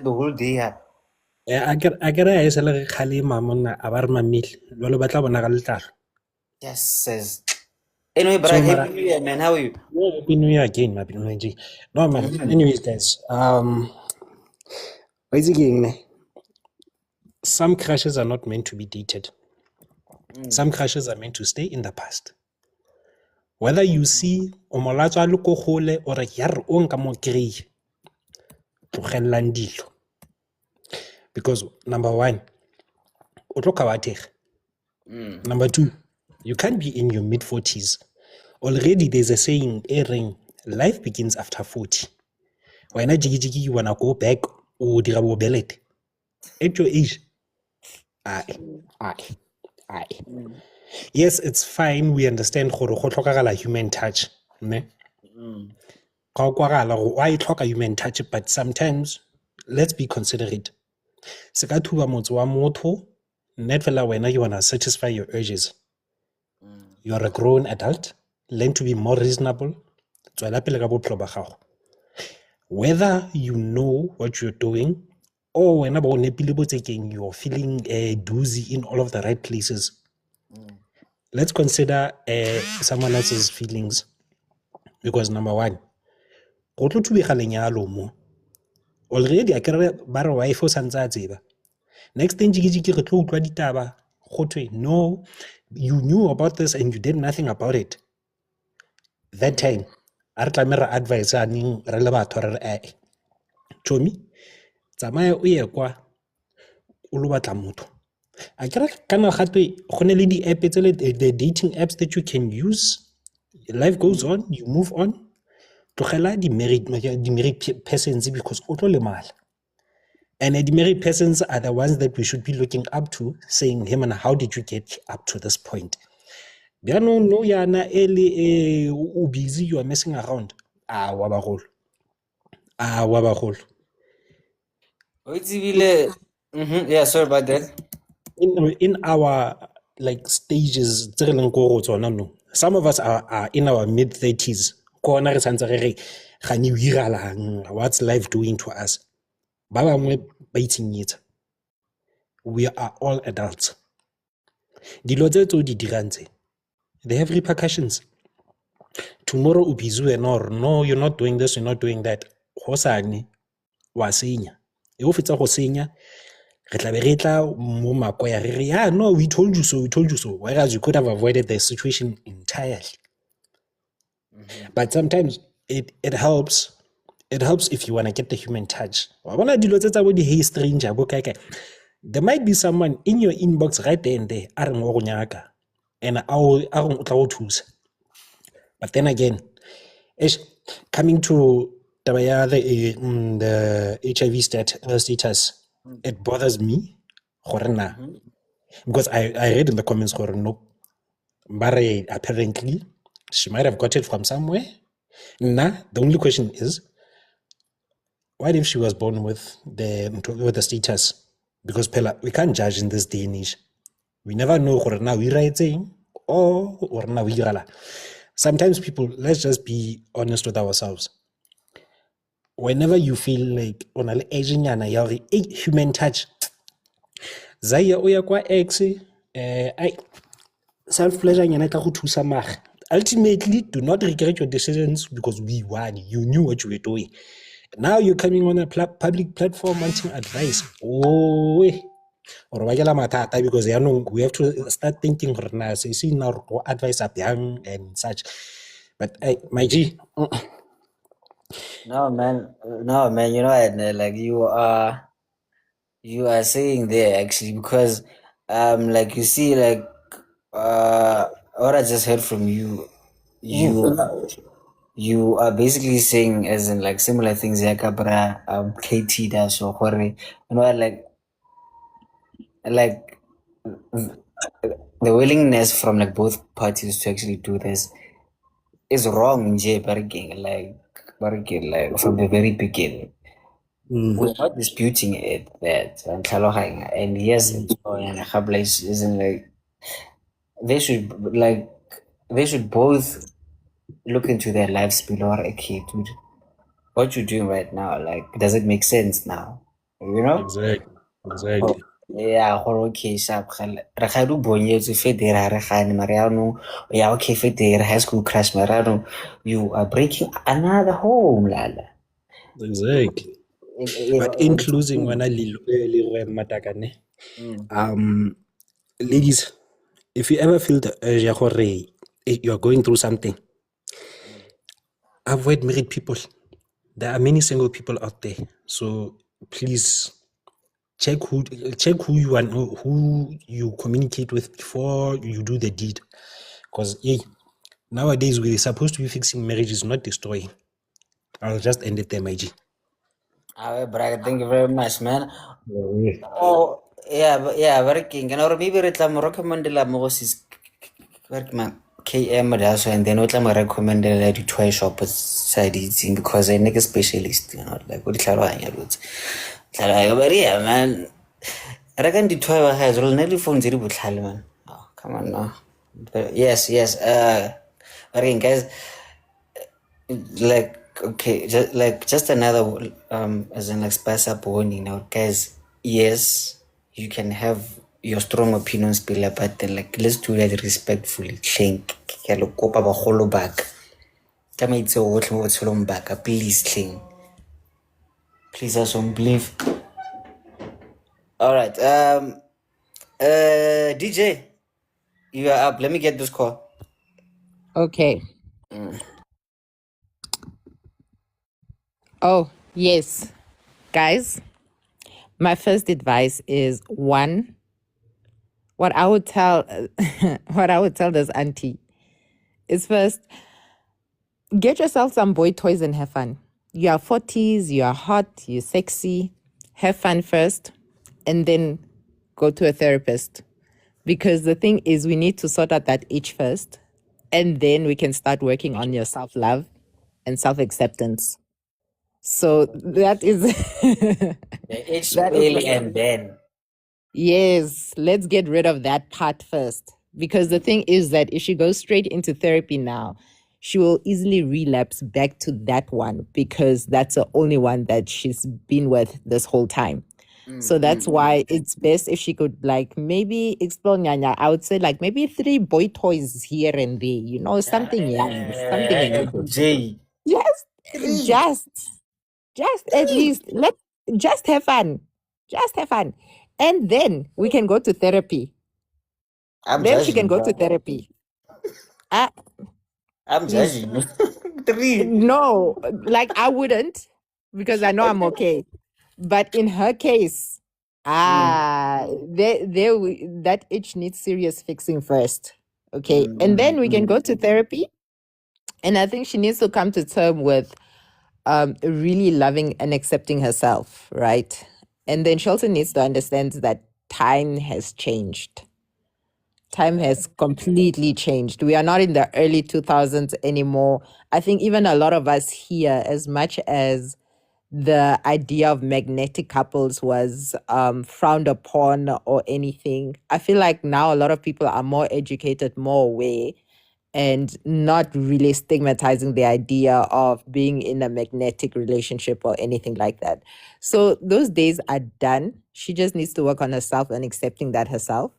the whole day. Yes, says. Anyway, but Happy New Year, man. How are you? Yeah, Happy New Year again, Happy New Year. No, man. Anyways, guys, basically, some crushes are not meant to be dated. Some crushes are meant to stay in the past. Whether you see Omolatswa loko hole or yar onka mo krei, tlogellang dilo. Because number one, o tlo ka batega. Number two, you can't be in your mid-40s. Already there's a saying, ring, life begins after 40. Why not jiggy you wanna go back or dira bo belete? At your age. Aye. Yes, it's fine. We understand go tlhokagala human touch. Ne? Ga o kwagala go why tlhoka human touch, but sometimes let's be considerate. Se ka thuba motse wa motho, net fela wena you wanna satisfy your urges. You are a grown adult. Learn to be more reasonable. Tswela pele ka bophelo ba gago. Whether you know what you're doing or when you're feeling doozy in all of the right places. Let's consider someone else's feelings. Because number one, already I can borrow wife for Sansa. Next thing, no, you knew about this and you did nothing about it. that time a re tlameha re advice aneng re le batho re re chomi tsamaya o ye kwa o lo batla motho a kere kana gape go ne le di-app tse the dating apps that you can use. Life goes on, you move on. Tlogela di-married persons because o tlo lemala. And the married persons are the ones that we should be looking up to, saying, hey man, how did you get up to this point? No yana early busy, you are messing around. Wabagol. Yeah, sorry about that. In our like stages, some of us are in our mid-30s. What's life doing to us? We are all adults. They have repercussions. Tomorrow ubizu or no, you're not doing this, you're not doing that. Hosane wasenya. If it's a hosenya, no, we told you so, we told you so. Whereas you could have avoided the situation entirely. But sometimes it helps. It helps if you want to get the human touch. Hey stranger, there might be someone in your inbox right there and there. And but then again, coming to the HIV status, it bothers me. Because I read in the comments, nope. But apparently, she might have got it from somewhere. The only question is, what if she was born with the status? Because we can't judge in this day and age. We never know now we writing or now we gala. Sometimes people, let's just be honest with ourselves. Whenever you feel like on an aging and human touch, Zaya oya kwa ex, self-pleasure nyana tla go thusa mage. Ultimately, do not regret your decisions because we won. You knew what you were doing. Now you're coming on a public platform wanting advice. Or because we have to start thinking now advice up young and such. But my G. No man, you know, like you are saying there actually, because like you see, like what I just heard from you, you are basically saying as in like similar things like KT dash or you know, like the willingness from like both parties to actually do this is wrong, like from the very beginning. We're not disputing it that and yes, isn't like they should both look into their lives below. Okay, dude, what you're doing right now, like, does it make sense now? You know? Exactly. Yeah, okay, sharp. Re ga du bonyetse fete ra re gane mare yaanong ya okay fete re high school crush mare yaanong you are breaking another home, lala. Exactly. But in closing, when I Matakane, ladies, if you ever feel the urge you're going through something, avoid married people. There are many single people out there. So please check who you want, who you communicate with before you do the deed. Because nowadays we're supposed to be fixing marriages, not destroying. I'll just end it there, my G. Brad, thank you very much, man. Oh, yeah, very king. And or maybe I'm recommend la Moses KM also, and then what I'm recommend the toy shop side eating because I make a specialist, you know, like what but yeah, man. I reckon the toy has all nearly phones man. Oh, come on now. But yes. Again, guys, like okay, just another as an like spice up warning now, guys. Yes, you can have your strong opinions, but then like let's do that respectfully. Think, back. Please, please, also believe. All right, DJ, you are up. Let me get this call. Okay. Oh, yes. Guys, my first advice is one, what I would tell this auntie is first, get yourself some boy toys and have fun. You are 40s, you are hot, you're sexy. Have fun first and then go to a therapist. Because the thing is, we need to sort out that itch first and then we can start working on your self-love and self-acceptance. So that is The itch that is early and then. yes, let's get rid of that part first. Because the thing is that if she goes straight into therapy now, she will easily relapse back to that one because that's the only one that she's been with this whole time. So that's why it's best if she could like maybe explore Nyanya. I would say like maybe 3 boy toys here and there, you know, something young, something a little. J. Just, Three. just at least just have fun. Just have fun. And then we can go to therapy. Then she can go to therapy. I'm please. judging. 3. No, like I wouldn't because I know I'm okay. But in her case, that itch needs serious fixing first. Okay. And then we can go to therapy. And I think she needs to come to terms with really loving and accepting herself, right? And then she also needs to understand that time has changed. Time has completely changed. We are not in the early 2000s anymore. I think even a lot of us here, as much as the idea of magnetic couples was frowned upon or anything, I feel like now a lot of people are more educated, more aware, and not really stigmatizing the idea of being in a magnetic relationship or anything like that. So those days are done. She just needs to work on herself and accepting that herself.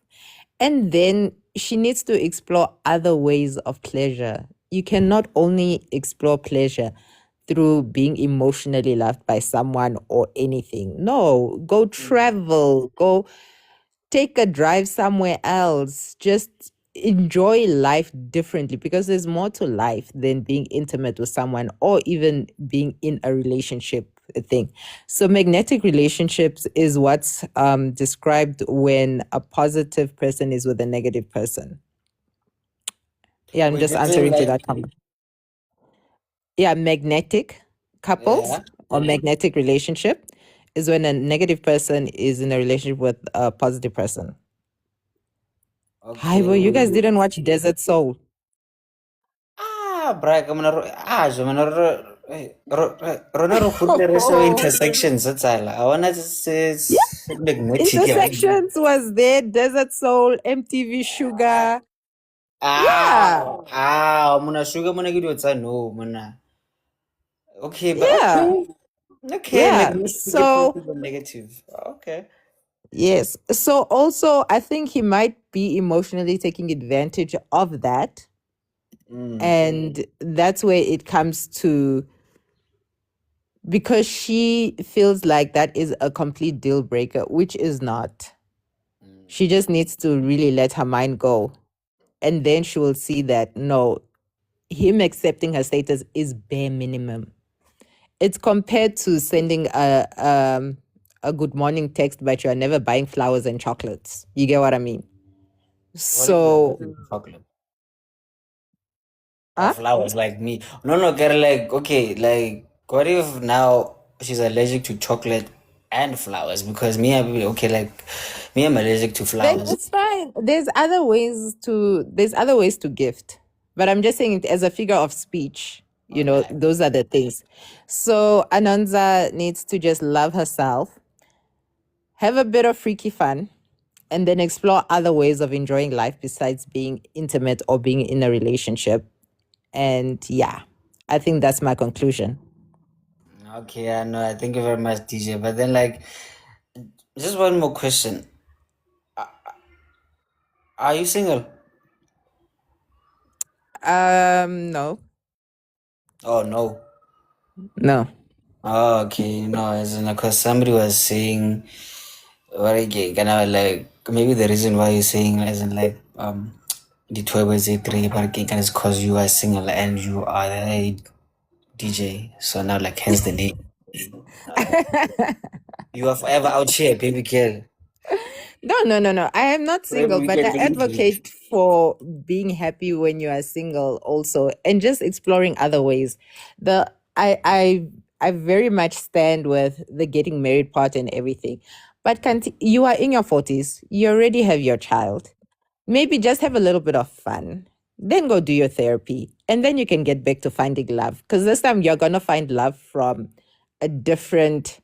And then she needs to explore other ways of pleasure. You cannot only explore pleasure through being emotionally loved by someone or anything. No, go travel, go take a drive somewhere else. Just enjoy life differently because there's more to life than being intimate with someone or even being in a relationship thing. So magnetic relationships is what's described when a positive person is with a negative person. Yeah, I'm just answering to that comment. Yeah, magnetic couples or magnetic relationship is when a negative person is in a relationship with a positive person. Hi, boy, you guys didn't watch Desert Soul. Brag, I'm gonna intersections. That's all. I wanna say magnetic. Intersections was there, Desert Soul, MTV Sugar. Yeah. Muna sugar, muna give you no, muna. Okay, but Yeah. okay, Yeah. magnetic So negative. Okay. yes. So also I think he might be emotionally taking advantage of that. And that's where it comes to, because she feels like that is a complete deal breaker, which is not. She just needs to really let her mind go. And then she will see that, no, him accepting her status is bare minimum. It's compared to sending a good morning text, but you are never buying flowers and chocolates. You get what I mean? So, Chocolate. huh? Flowers like me. No, girl, like, okay, like, what if now she's allergic to chocolate and flowers? Because me, I'd be okay, like, me, I'm allergic to Then flowers. it's fine. There's other ways to gift. But I'm just saying it as a figure of speech. You know, those are the things. So Ananza needs to just love herself, have a bit of freaky fun, and then explore other ways of enjoying life besides being intimate or being in a relationship. And yeah, I think that's my conclusion. Okay, I know. Thank you very much, DJ. But then, like, just one more question. Are you single? No. Oh, no. No. Oh, okay. No, as in, because somebody was saying, well, okay, kind of like, maybe the reason why you're saying, as in, like, the 12 but kind of because you are single and you are a DJ. So now, like, hence the name. You are forever out here, baby girl. No. I am not single, we but can I believe you. advocate for being happy when you are single also, and just exploring other ways. I very much stand with the getting married part and everything. But you are in your 40s, you already have your child. Maybe just have a little bit of fun. Then go do your therapy. And then you can get back to finding love. Because this time you're going to find love from a different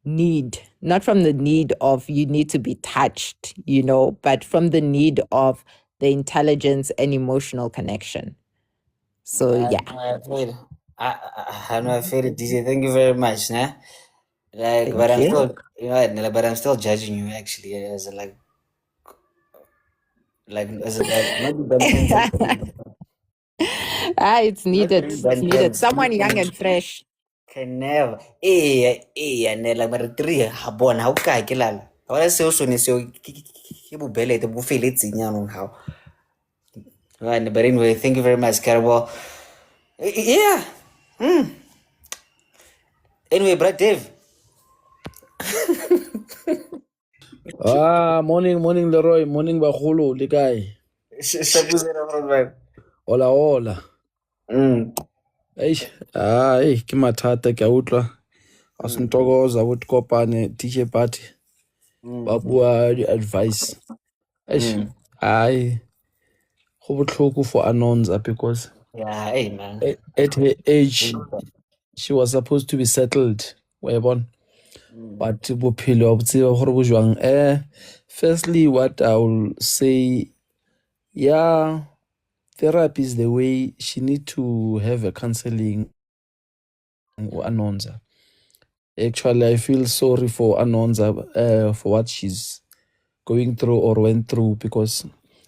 need, not from the need of you need to be touched, but from the need of the intelligence and emotional connection. So yeah. I know I feel it, DJ. Thank you very much, nah. Like, but Thank I'm you. still, Nella, but I'm still judging you actually as a, like as a not It's needed. It's needed. Someone young and fresh. can never. Nella, but three habon how ka ke lala. Wala seo so ne seo ke bobelete bo feletseng yanong how. Right, but anyway, thank you very much, Carol. Yeah. Anyway, Brad Dave. Morning Leroy, morning Bahulu, le kae? Hola. Ke mathata ke a utlwa. A se ntokoza ukuthi kopane DJ party. Ba bua advice. Go botlhoko for Anonza because Yeah, hey man. at her age she was supposed to be settled. Wa bona? But bophelo bo tseba gore bo jwang. Firstly, what I will say, yeah, therapy is the way. She need to have a counseling. Anonza. Actually, I feel sorry for Anonza for what she's going through or went through, because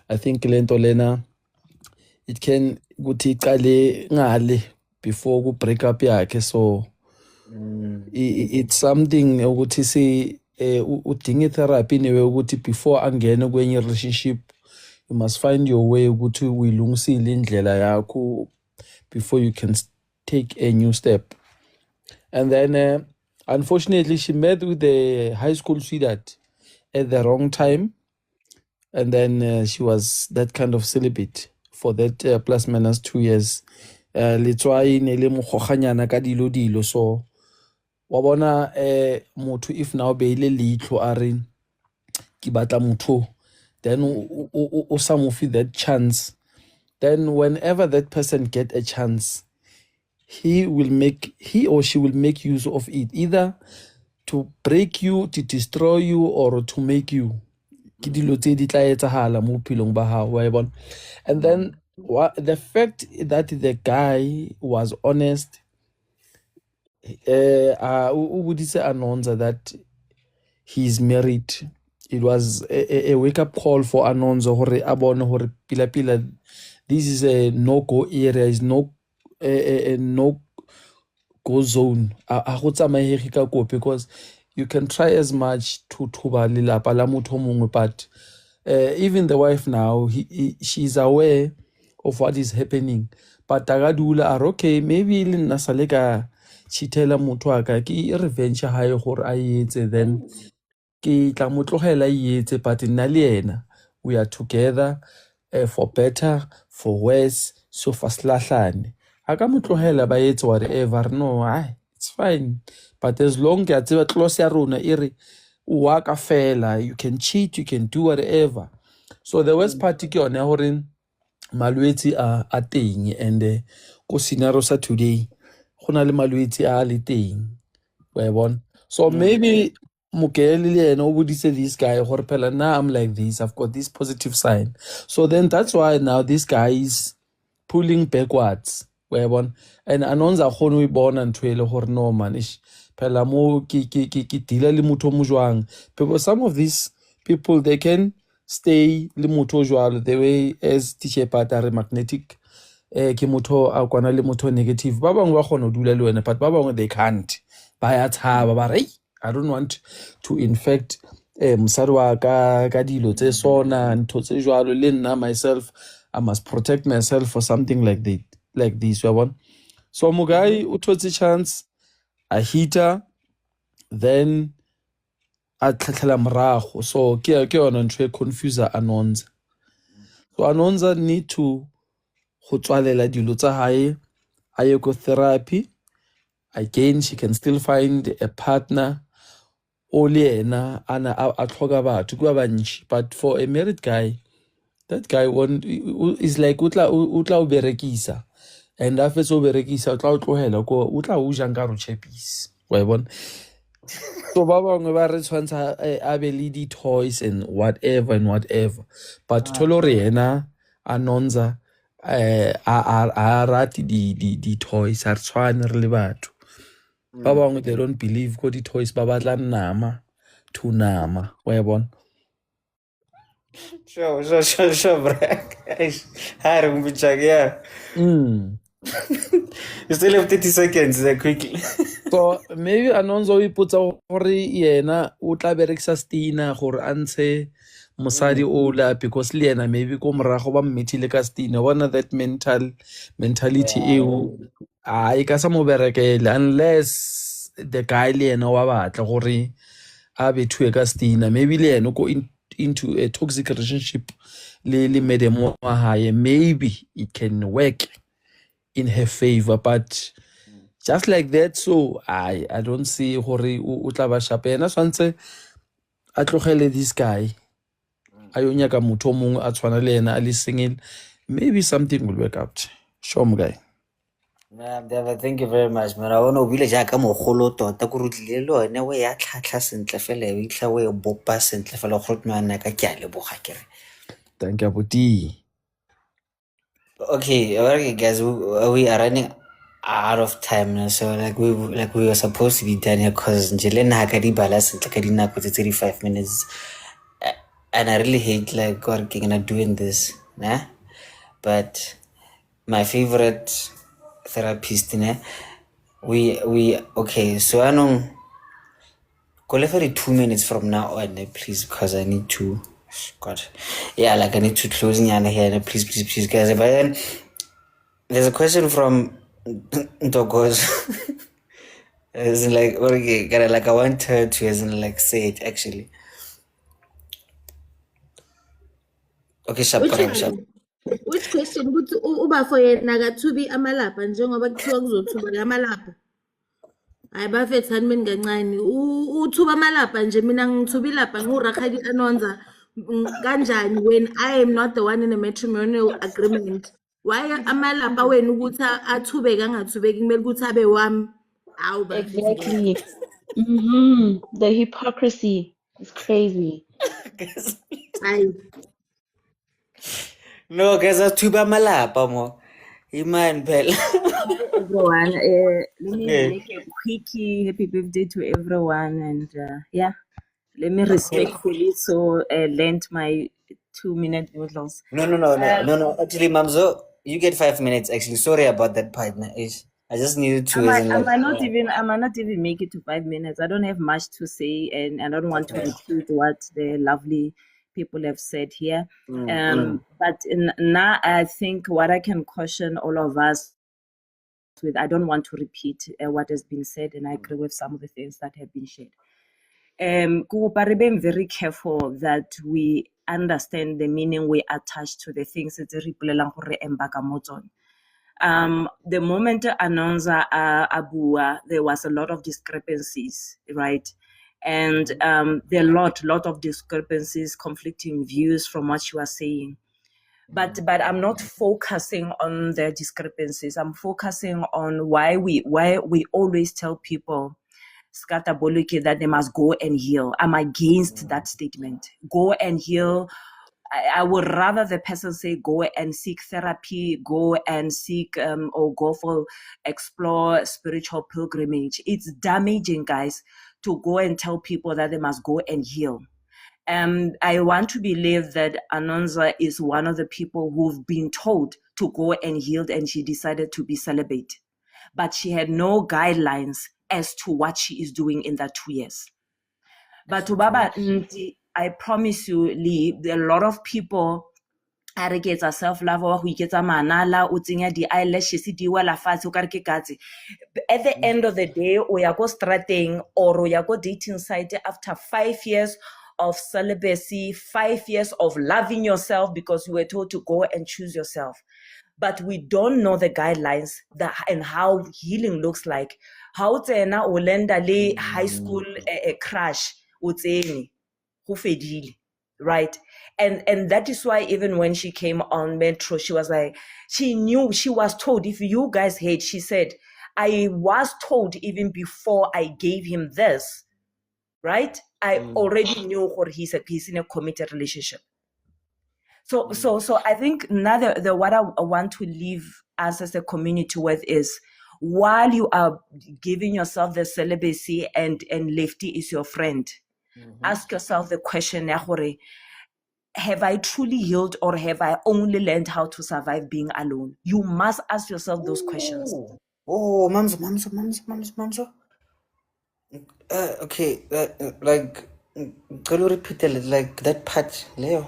I think lento lena it can guthi iqale ngale before ku break up yakhe, so it's something ukuthi say udinga therapy anyway ukuthi before angene kwenye relationship you must find your way ukuthi uyilungisile indlela yakho before you can take a new step. And then unfortunately she met with the high school sweetheart at the wrong time, and then she was that kind of celibate for that plus minus 2 years. Letswai ne le mogoganyana ka dilo, so wa bona motho if now beile leitlo a re ke batla motho, then o sa mo fi that chance, then whenever that person get a chance, he or she will make use of it, either to break you, to destroy you, or to make you. Ke dilo tse di tla etsagala mo bophelong ba gago, wa bona. And then the fact that the guy was honest, o boditse Anonza that he's married. It was a wake-up call for Anonza gore a bone gore pila this is a no-go area, is no go zone. A go tsamaege ka ko, because you can try as much to thuba lelapa la motho mongwe, but even the wife now, she's aware of what is happening, but tagadula are okay, maybe le nna sale ka chitela motho aka ke revenge hae gore a etse, then ke tla mo tlogela etse, but nna le ena we are together for better for worse, so faslahlane a ka mo tlogela ba etse whatever, no, it's fine, but as long ke a tseba close ya rona e re wa ka fela, you can cheat, you can do whatever. So the worst part ke yone gore malwetsi a teng, and ko scenario sa today go na le malwetsi a le teng, wa bona. So maybe Mukele le ena o boditse this guy gore phela now I'm like this, I've got this positive sign, so then that's why now this guy is pulling backwards, wa bona. And Anonza khone o bona ntwe le gore no man ish phela mo ke dila le motho mo jwang, because some of these people they can stay le motho jwalo the way as teacher patare magnetic ke motho a kwana le motho negative, ba bangwe ba khona dula le wena, but ba bangwe they can't, ba ya tshaba ba re I don't want to infect mosadi wa ka dilo tse sona ntho tse jwalo, le nna myself I must protect myself for something like this, wa bona. So mo guy o thotse chance a hita, then a tlhatlhela morago. So ke yona ntho e confuser Anonza. So Anonza need to go tswalela dilo tsa hae, a ye go therapy. Again, she can still find a partner. O le ena a tlhoka batho ke ba bantši. But for a married guy, that guy is like o tla o berekisa, and a fetsa o berekisa o tla o tlogela ko o tla o jang ka ro chepis wa e bona. So ba bangwe ba re tshwantsha a be le di-toys and whatever, but tholo re yena Anonza a rate di-toys, a re tshwane re le batho. Ba bangwe they don't believe ko di-toys, ba batla nama to nama wa e bona. Sure, bro. Hi, yeah. You still have 30 seconds there, quickly. So maybe Anonza o ipotsa gore yena o tla berekisa Stina gore a ntshe mosadi ola, because le yena maybe ko morago ba mmethile ka Stina. Bona that mentality eo e ka sa mo berekele unless the guy le yena wa batla gore a bethuwe ka Stina. Maybe le yena go into a toxic relationship le medemo wa hae, maybe it can work in her favor, but just like that, so I don't see gore o tla ba sharp. Ena swantse a tlogele this guy a yo nyaka motho o mongwe a tshwana le ena a le single, maybe something will work out. Sure mo guy. Man, Deva, thank you very much, man. I want to be like mogolo tota go rutlile le one we ya tlhatlha sentle fela e itla we bopa sentle fela go tloana ka ke a leboga kere. Thank you, Buti. Okay, guys, we are running out of time now, so like we were supposed to be done here because njele na ka di bala sentle ka dinako tse 35 minutes, and I really hate like working and doing this, nah. But my favorite therapist, we okay. So I know. Go left 2 minutes from now on, please, because I need to. God, yeah, like I need to closing here. Please, guys. But then there's a question from Ndogos. It's like, okay, gotta like I want her to as in like say it actually. Okay, sharp. Which question? Ukuthi uba for yena kathubi amalapha njengoba kuthiwa kuzothuba amalapha. Hayi bafethani mina kancane. Uthuba amalapha nje mina ngithuba ilapha ngurakhadi Anonza kanjani when I am not the one in a matrimonial agreement. Why amalapha wena ukuthi athube kangathubeki kumele ukuthi abe wami. Awu Exactly. The hypocrisy is crazy. Hayi. No, guys, athuba amalapha mo. Iman phela. Everyone, let me make a quickie happy birthday to everyone, and let me respectfully lend my 2-minute noodles. No. Actually, Mamzo, you get 5 minutes. Actually, sorry about that partner. I just needed to. I might not even make it to 5 minutes. I don't have much to say, and I don't want to repeat what the lovely people have said here. But now I think what I can caution all of us with, I don't want to repeat what has been said, and I agree with some of the things that have been shared. Being very careful that we understand the meaning we attach to the things that the moment Anonza Abua, there was a lot of discrepancies, right? And there are a lot of discrepancies, conflicting views from what she was saying. But I'm not focusing on the discrepancies. I'm focusing on why we always tell people that they must go and heal. I'm against that statement. Go and heal. I would rather the person say go and seek therapy, go and seek or go for explore spiritual pilgrimage. It's damaging, guys, to go and tell people that they must go and heal. I want to believe that Anonza is one of the people who've been told to go and heal, and she decided to be celibate. But she had no guidelines as to what she is doing in that 2 years. But Baba, I promise you, Lee, there are a lot of people a re ke etsa self-love wa go iketsa manala o tsenya di-eyelashes di wela fatshe o ka re ke katse. At the end of the day o ya go strateng or o ya go dating site after 5 years of celibacy, 5 years of loving yourself because you were told to go and choose yourself. But we don't know the guidelines and how healing looks like. How tsena o lenda le high school crush o tsene go fedile, right? And that is why even when she came on Metro, she was like, she knew, she was told, if you guys hate, she said, I was told even before I gave him this, right? I already knew he's in a committed relationship. So I think now the what I want to leave us as a community with is, while you are giving yourself the celibacy and Lefty is your friend, ask yourself the question, have I truly healed or have I only learned how to survive being alone? You must ask yourself those questions. Oh, Mamso. Okay, like, can you repeat it? Like that part, Leo.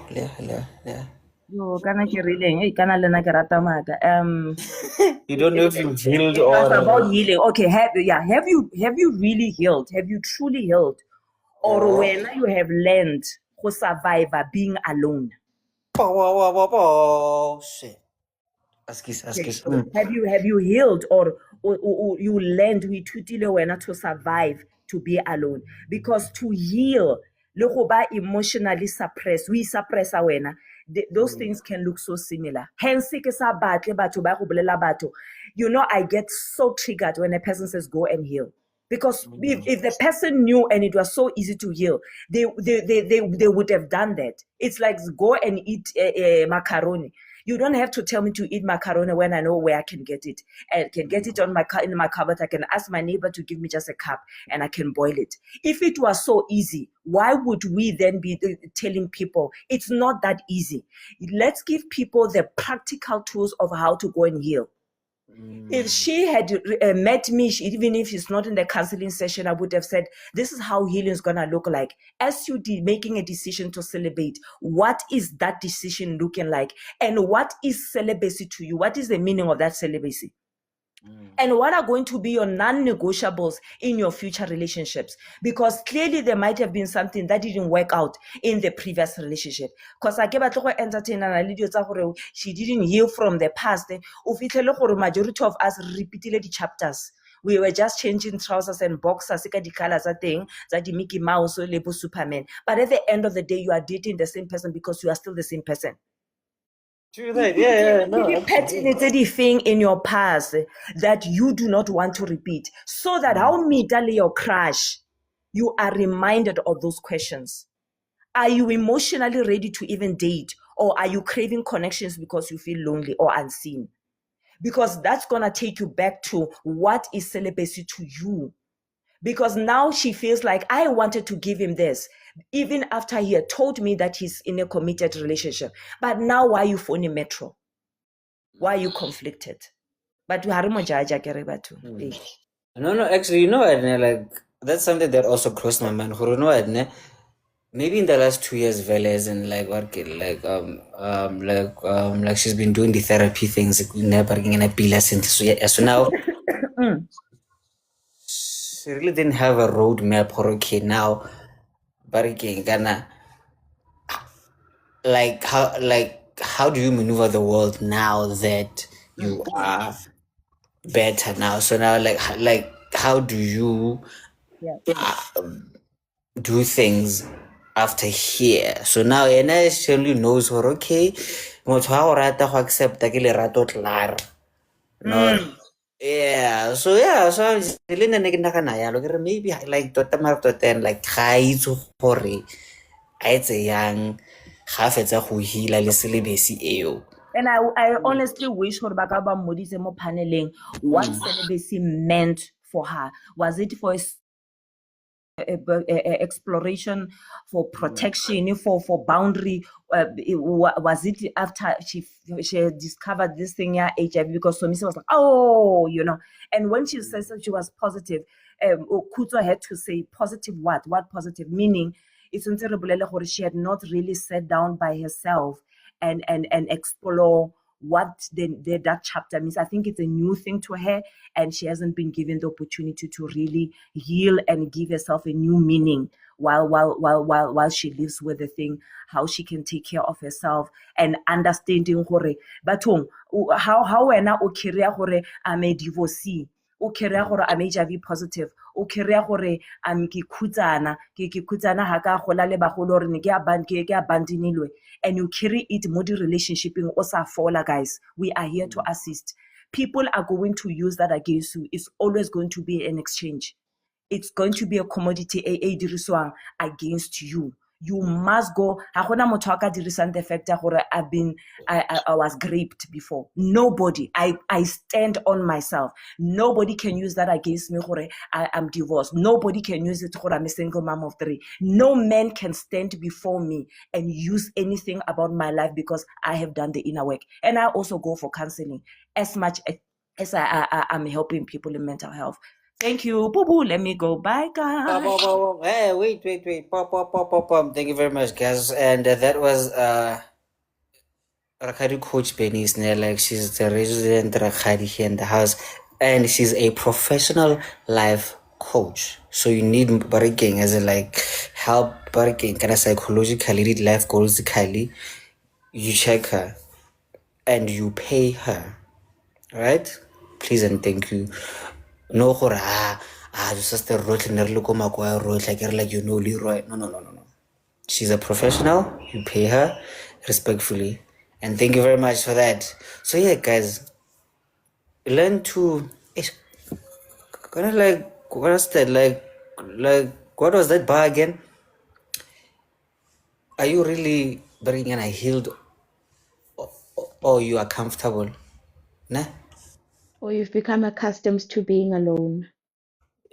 Yo, kana ke rileng, kana lena ke rata maaka. You don't know if you've healed It was or about healing. Okay, have you really healed? Have you truly healed? Or when you have learned to survive being alone? shit. Ask us. Have you healed or you learned to survive to be alone? Because to heal, le go ba emotionally suppressed, we suppress wena. Those things can look so similar. Hence, ke sa batle batho ba go bolela batho. You know, I get so triggered when a person says go and heal. Because if the person knew and it was so easy to heal, they would have done that. It's like go and eat macaroni. You don't have to tell me to eat macaroni when I know where I can get it. I can get it in my cupboard. I can ask my neighbor to give me just a cup and I can boil it. If it was so easy, why would we then be telling people it's not that easy? Let's give people the practical tools of how to go and heal. If she had met me, even if it's not in the counseling session, I would have said, this is how healing is going to look like. As you making a decision to celebrate, what is that decision looking like? And what is celibacy to you? What is the meaning of that celibacy? And what are going to be your non-negotiables in your future relationships? Because clearly there might have been something that didn't work out in the previous relationship. Because she didn't heal from the past. Majority of us repeated the chapters. We were just changing trousers and boxers, the colors thing, that Mickey Mouse or Superman. But at the end of the day, you are dating the same person because you are still the same person. True that, yeah, no. It's anything in your past that you do not want to repeat, so that how meet your crush, you are reminded of those questions. Are you emotionally ready to even date, or are you craving connections because you feel lonely or unseen? Because that's gonna take you back to what is celibacy to you. Because now she feels like, I wanted to give him this, even after he had told me that he's in a committed relationship. But now why are you phoning Metro? Why are you conflicted? But we are mojaja kereba too. No, actually, you know what, like, that's something that also crossed my mind. You know what, maybe in the last 2 years, Veles and like she's been doing the therapy things, so now she really didn't have a roadmap for okay now, but again, like how do you maneuver the world now that you are better now? So now, like how do you do things after here? So now Ena surely knows her, okay, motho ha o rata go accepta ke lerato tlara. No. Yeah, so le nne ke nagana yalo ke re maybe like tota mara tota and like ga itse gore a etse yang ga fetsa go heala le celibacy eo. And I honestly wish for Bakaba Modise mo paneling what celibacy meant for her. Was it for exploration, for protection, for boundary? Was it after she discovered this thing, HIV? Because Somisa was like, oh, you know. And when she says that she was positive, Kuto had to say positive what? What positive? Meaning, it's she had not really sat down by herself and explore what that chapter means. I think it's a new thing to her, and she hasn't been given the opportunity to really heal and give herself a new meaning while she lives with the thing, how she can take care of herself and understanding hore bathong how wena o carry hore I'm a divorcee, o carry gore I'm HIV positive, o carry gore I'm ke khutsana ha ka gola le bagolo re ne ke abandonilwe, and you carry it mo di relationshiping o sa fola. Guys, we are here to assist. People are going to use that against you. It's always going to be an exchange. It's going to be a commodity e diriswang against you. You must go. Ha gona motho a ka dirisang the fact gore I was raped before. Nobody. I stand on myself. Nobody can use that against me gore I'm divorced. Nobody can use it gore I'm a single mom of 3. No man can stand before me and use anything about my life because I have done the inner work. And I also go for counseling as much as I'm helping people in mental health. Thank you. Boo boo. Let me go. Bye, guys. Hey, wait. Pop. Thank you very much, guys. And that was Rakadi Coach Benny Snare. Like, she's the resident Rakadi here in the house, and she's a professional life coach. So you need Bariking as a like help Bariking kind of psychologically, lead life goals. You check her and you pay her, right? Please and thank you. No gore just the road and look like you know Leroy. No. She's a professional. You pay her respectfully, and thank you very much for that. So yeah, guys, learn to kind of like what's that like what was that bar again? Are you really bringing a healed or you are comfortable? Nah? Or you've become accustomed to being alone.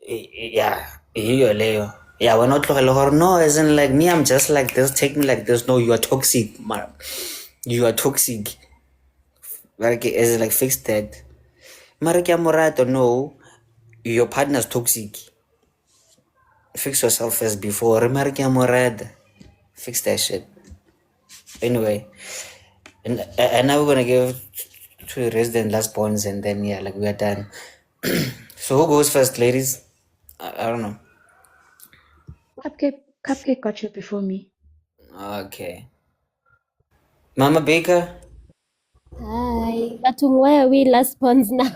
Yeah, Leo. Yeah, we're not no, as in like me, I'm just like this, take me like this. No, you are toxic, man. You are toxic. Like, as in like fix that. Marikia Morato, no, your partner's toxic. Fix yourself first before Marikia Morad. Fix that shit. Anyway, and now we're gonna give to resident last points, and then yeah, like we are done. So who goes first, ladies? I don't know. Cupcake got you before me. Okay. Mama Baker. Hi. But why are we last ones now?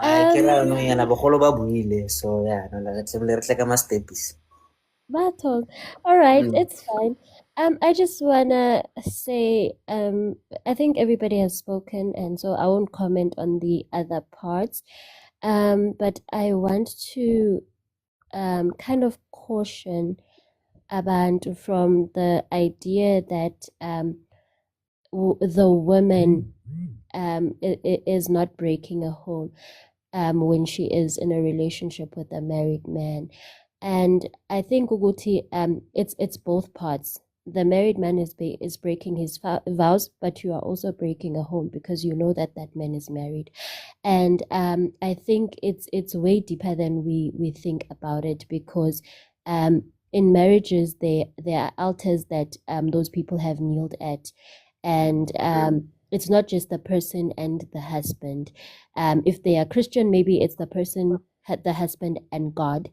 I kira no yana bagolo ba buile, so yeah, no like it's like a masterpiece. Battle. All right, it's fine. I just wanna say, I think everybody has spoken, and so I won't comment on the other parts. But I want to kind of caution Abantu from the idea that the woman is not breaking a home when she is in a relationship with a married man. And I think Uguti, it's both parts. The married man is breaking his vows, but you are also breaking a home because you know that that man is married. And I think it's way deeper than we think about it, because in marriages there are altars that those people have kneeled at, and it's not just the person and the husband. If they are Christian, maybe it's the person, the husband, and God.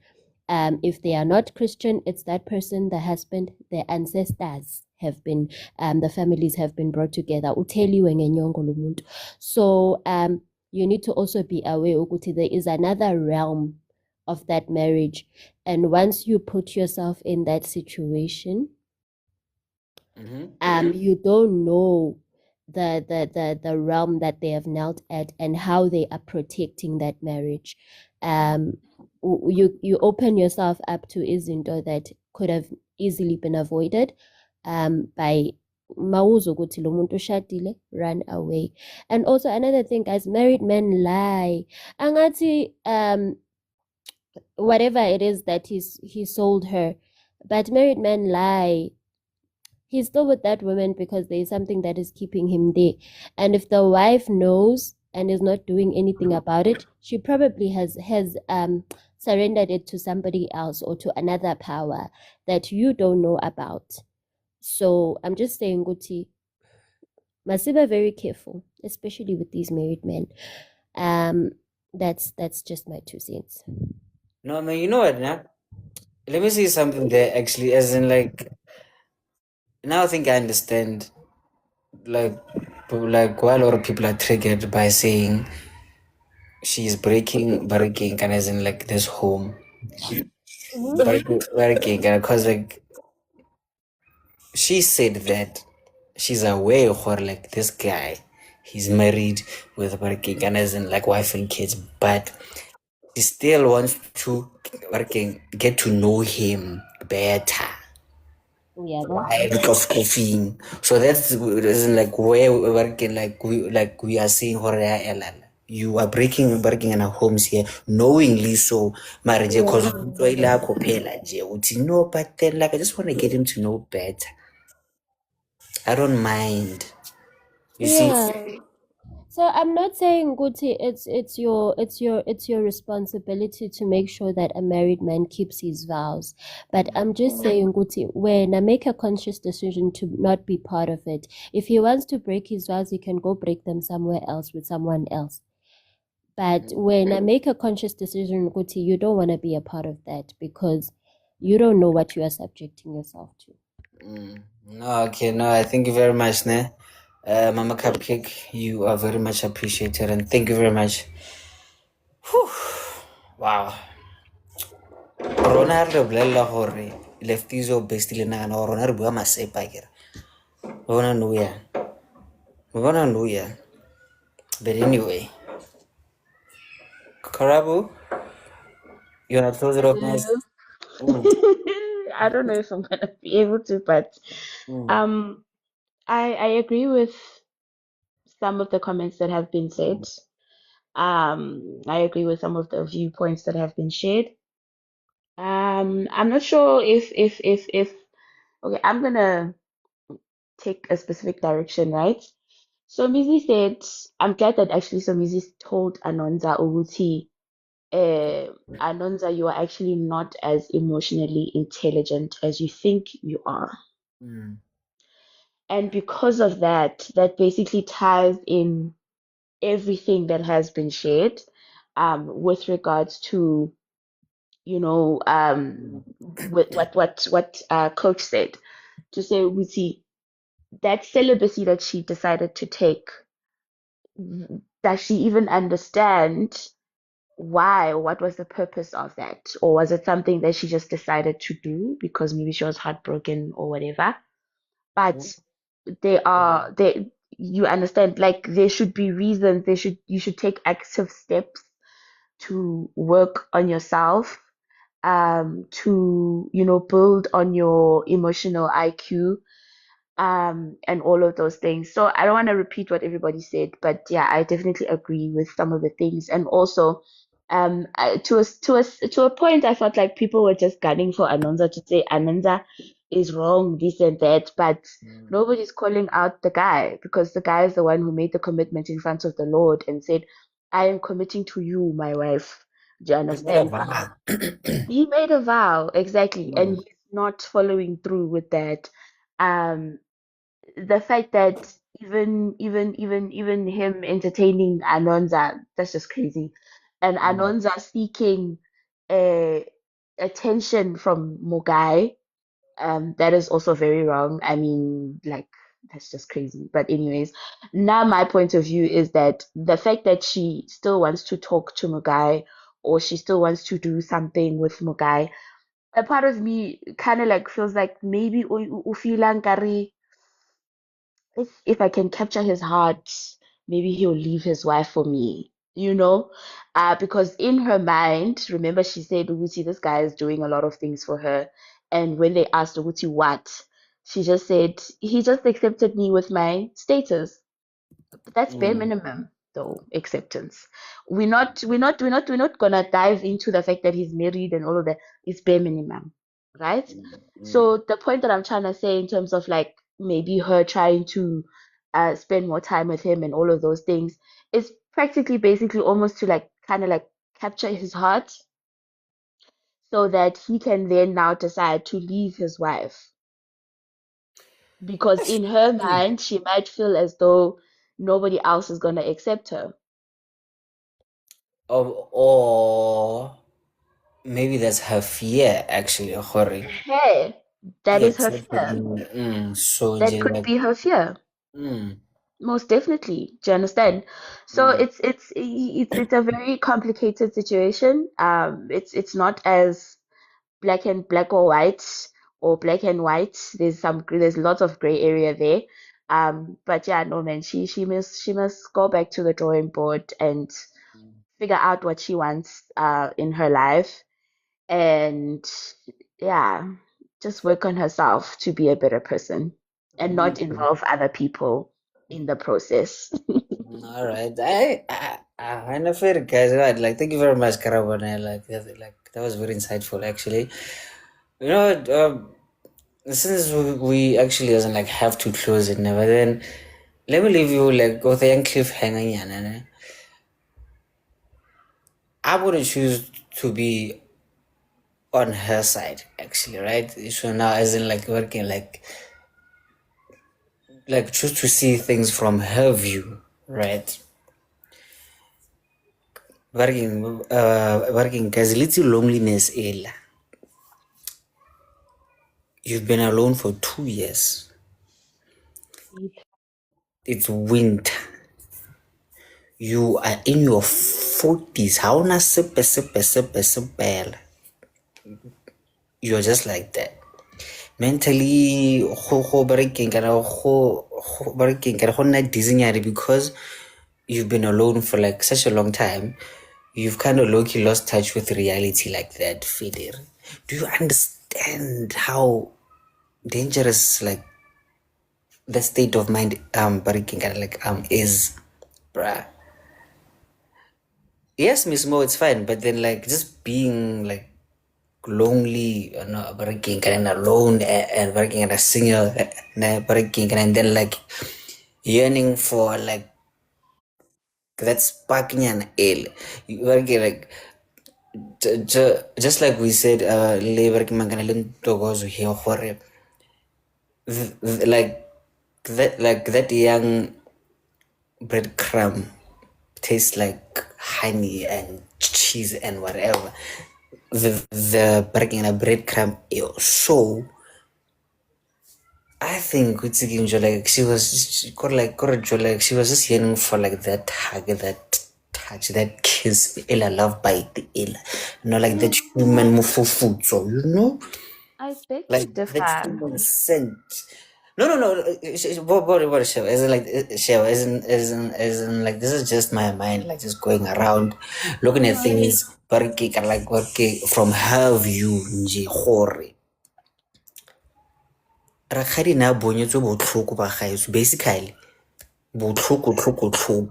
If they are not Christian, it's that person, the husband, their ancestors have been, the families have been brought together. So you need to also be aware ukuthi there is another realm of that marriage, and once you put yourself in that situation, you don't know the realm that they have knelt at and how they are protecting that marriage. You open yourself up to izinto that could have easily been avoided by mawuzo ukuthi lo muntu ushadile, run away. And also another thing, guys, married men lie. Angathi whatever it is that he sold her, but married men lie. He's still with that woman because there is something that is keeping him there. And if the wife knows and is not doing anything about it, she probably has surrendered it to somebody else or to another power that you don't know about. So I'm just saying, Guti, must be very careful, especially with these married men. That's just my 2 cents. No, man, you know what, nah? Let me say something there, actually, as in, like, now I think I understand, like, why a lot of people are triggered by saying she's breaking, and as in, like, this home. Breaking, because, like, she said that she's aware of her, like, this guy, he's married with working, and as in, like, wife and kids, but she still wants to get to know him better. Yeah, Why? Because coughing. So that's isn't like where we're working, like we are seeing horror. You are breaking in our homes here knowingly, so marriage because no, but then, like, I just want to get him to know better. I don't mind. You see? Yeah. So I'm not saying, Guti, it's your responsibility to make sure that a married man keeps his vows. But I'm just saying, Guti, when I make a conscious decision to not be part of it, if he wants to break his vows, he can go break them somewhere else with someone else. But when I make a conscious decision, Guti, you don't want to be a part of that because you don't know what you are subjecting yourself to. No, okay, no, I thank you very much, ne? Mama Cupcake, you are very much appreciated, and thank you very much. Whew. Wow. Rona re bolela gore lefties o best le nagana gore rona re bua masepa kere. Bona no ya. Bona no ya. But anyway, Karabu, you wanna close it off nice? I don't know if I'm gonna be able to, but um, I agree with some of the comments that have been said. I agree with some of the viewpoints that have been shared. I'm not sure if okay, I'm gonna take a specific direction, right? So Mizi said, I'm glad that actually Somizi told Anonza Uguti, Anonza, you are actually not as emotionally intelligent as you think you are. And because of that, that basically ties in everything that has been shared with regards to, you know, with what coach said, to say, we see that celibacy that she decided to take, does she even understand why, or what was the purpose of that? Or was it something that she just decided to do because maybe she was heartbroken or whatever? But they you understand, like, there should be reasons, you should take active steps to work on yourself, to, you know, build on your emotional IQ, and all of those things. So I don't want to repeat what everybody said, but yeah, I definitely agree with some of the things. And also, to a point, I felt like people were just gunning for Anonza to say Anonza is wrong, this and that, but nobody's calling out the guy, because the guy is the one who made the commitment in front of the Lord and said, I am committing to you, my wife. Do you understand? He made a vow, exactly, and he's not following through with that. Um, the fact that even him entertaining Anonza, that's just crazy. And Anonza seeking attention from Mugai, that is also very wrong. I mean, like, that's just crazy. But anyways, now my point of view is that the fact that she still wants to talk to Mugai, or she still wants to do something with Mugai, a part of me kind of like feels like maybe Ufila Nkari, if I can capture his heart, maybe he'll leave his wife for me, you know? Because in her mind, remember she said, Uguti, this guy is doing a lot of things for her. And when they asked Uguti what, she just said, he just accepted me with my status. But that's bare minimum, though, acceptance. We're not gonna dive into the fact that he's married and all of that. It's bare minimum, right? So the point that I'm trying to say in terms of, like, maybe her trying to spend more time with him and all of those things is practically basically almost to, like, kind of like capture his heart so that he can then now decide to leave his wife. because in her mind she might feel as though nobody else is gonna accept her. Or maybe that's her fear, actually, Jorge. Hey, that is her fear. So That could like, be her fear. Most definitely. Do you understand? So it's a very complicated situation. It's not as black or white or black and white. There's lots of gray area there. But yeah, no man, she must go back to the drawing board and figure out what she wants in her life, and yeah, just work on herself to be a better person and not involve other people in the process. all right. I know fair guys. Right. Like, thank you very much, Karabana. That was very insightful, actually. You know, since we actually doesn't like have to close it now, but then let me leave you like with a young cliffhanger. Yeah, I wouldn't choose to be on her side, actually, right? So now, as in like working, like choose to see things from her view, right? Working because little loneliness, Ella. You've been alone for 2 years. It's winter. You are in your 40s. How na sepe. You're just like that. Mentally, go breaking dizzy because you've been alone for like such a long time. You've kind of low-key lost touch with reality like that, Feder. Do you understand how dangerous like the state of mind breaking is, bruh? Yes, Miss Mo, it's fine, but then like just being like lonely, breaking and alone and working at a single breaking and then like yearning for like that sparking an ale. You working like just like we said, labor like that young breadcrumb tastes like honey and cheese and whatever. The breaking a breadcrumb. So I think it's like she was like she was just yearning for like that hug, that touch, that kiss, ella love bite, ella, like that human mufufu, so I beg to like that differ. human scent. No. What as in like show, as in like this is just my mind, like just going around, looking at things, working like working from her view, nje gore. Rakgadi na bonyetswe botlhoko ba gaetsho, basically botlhoko.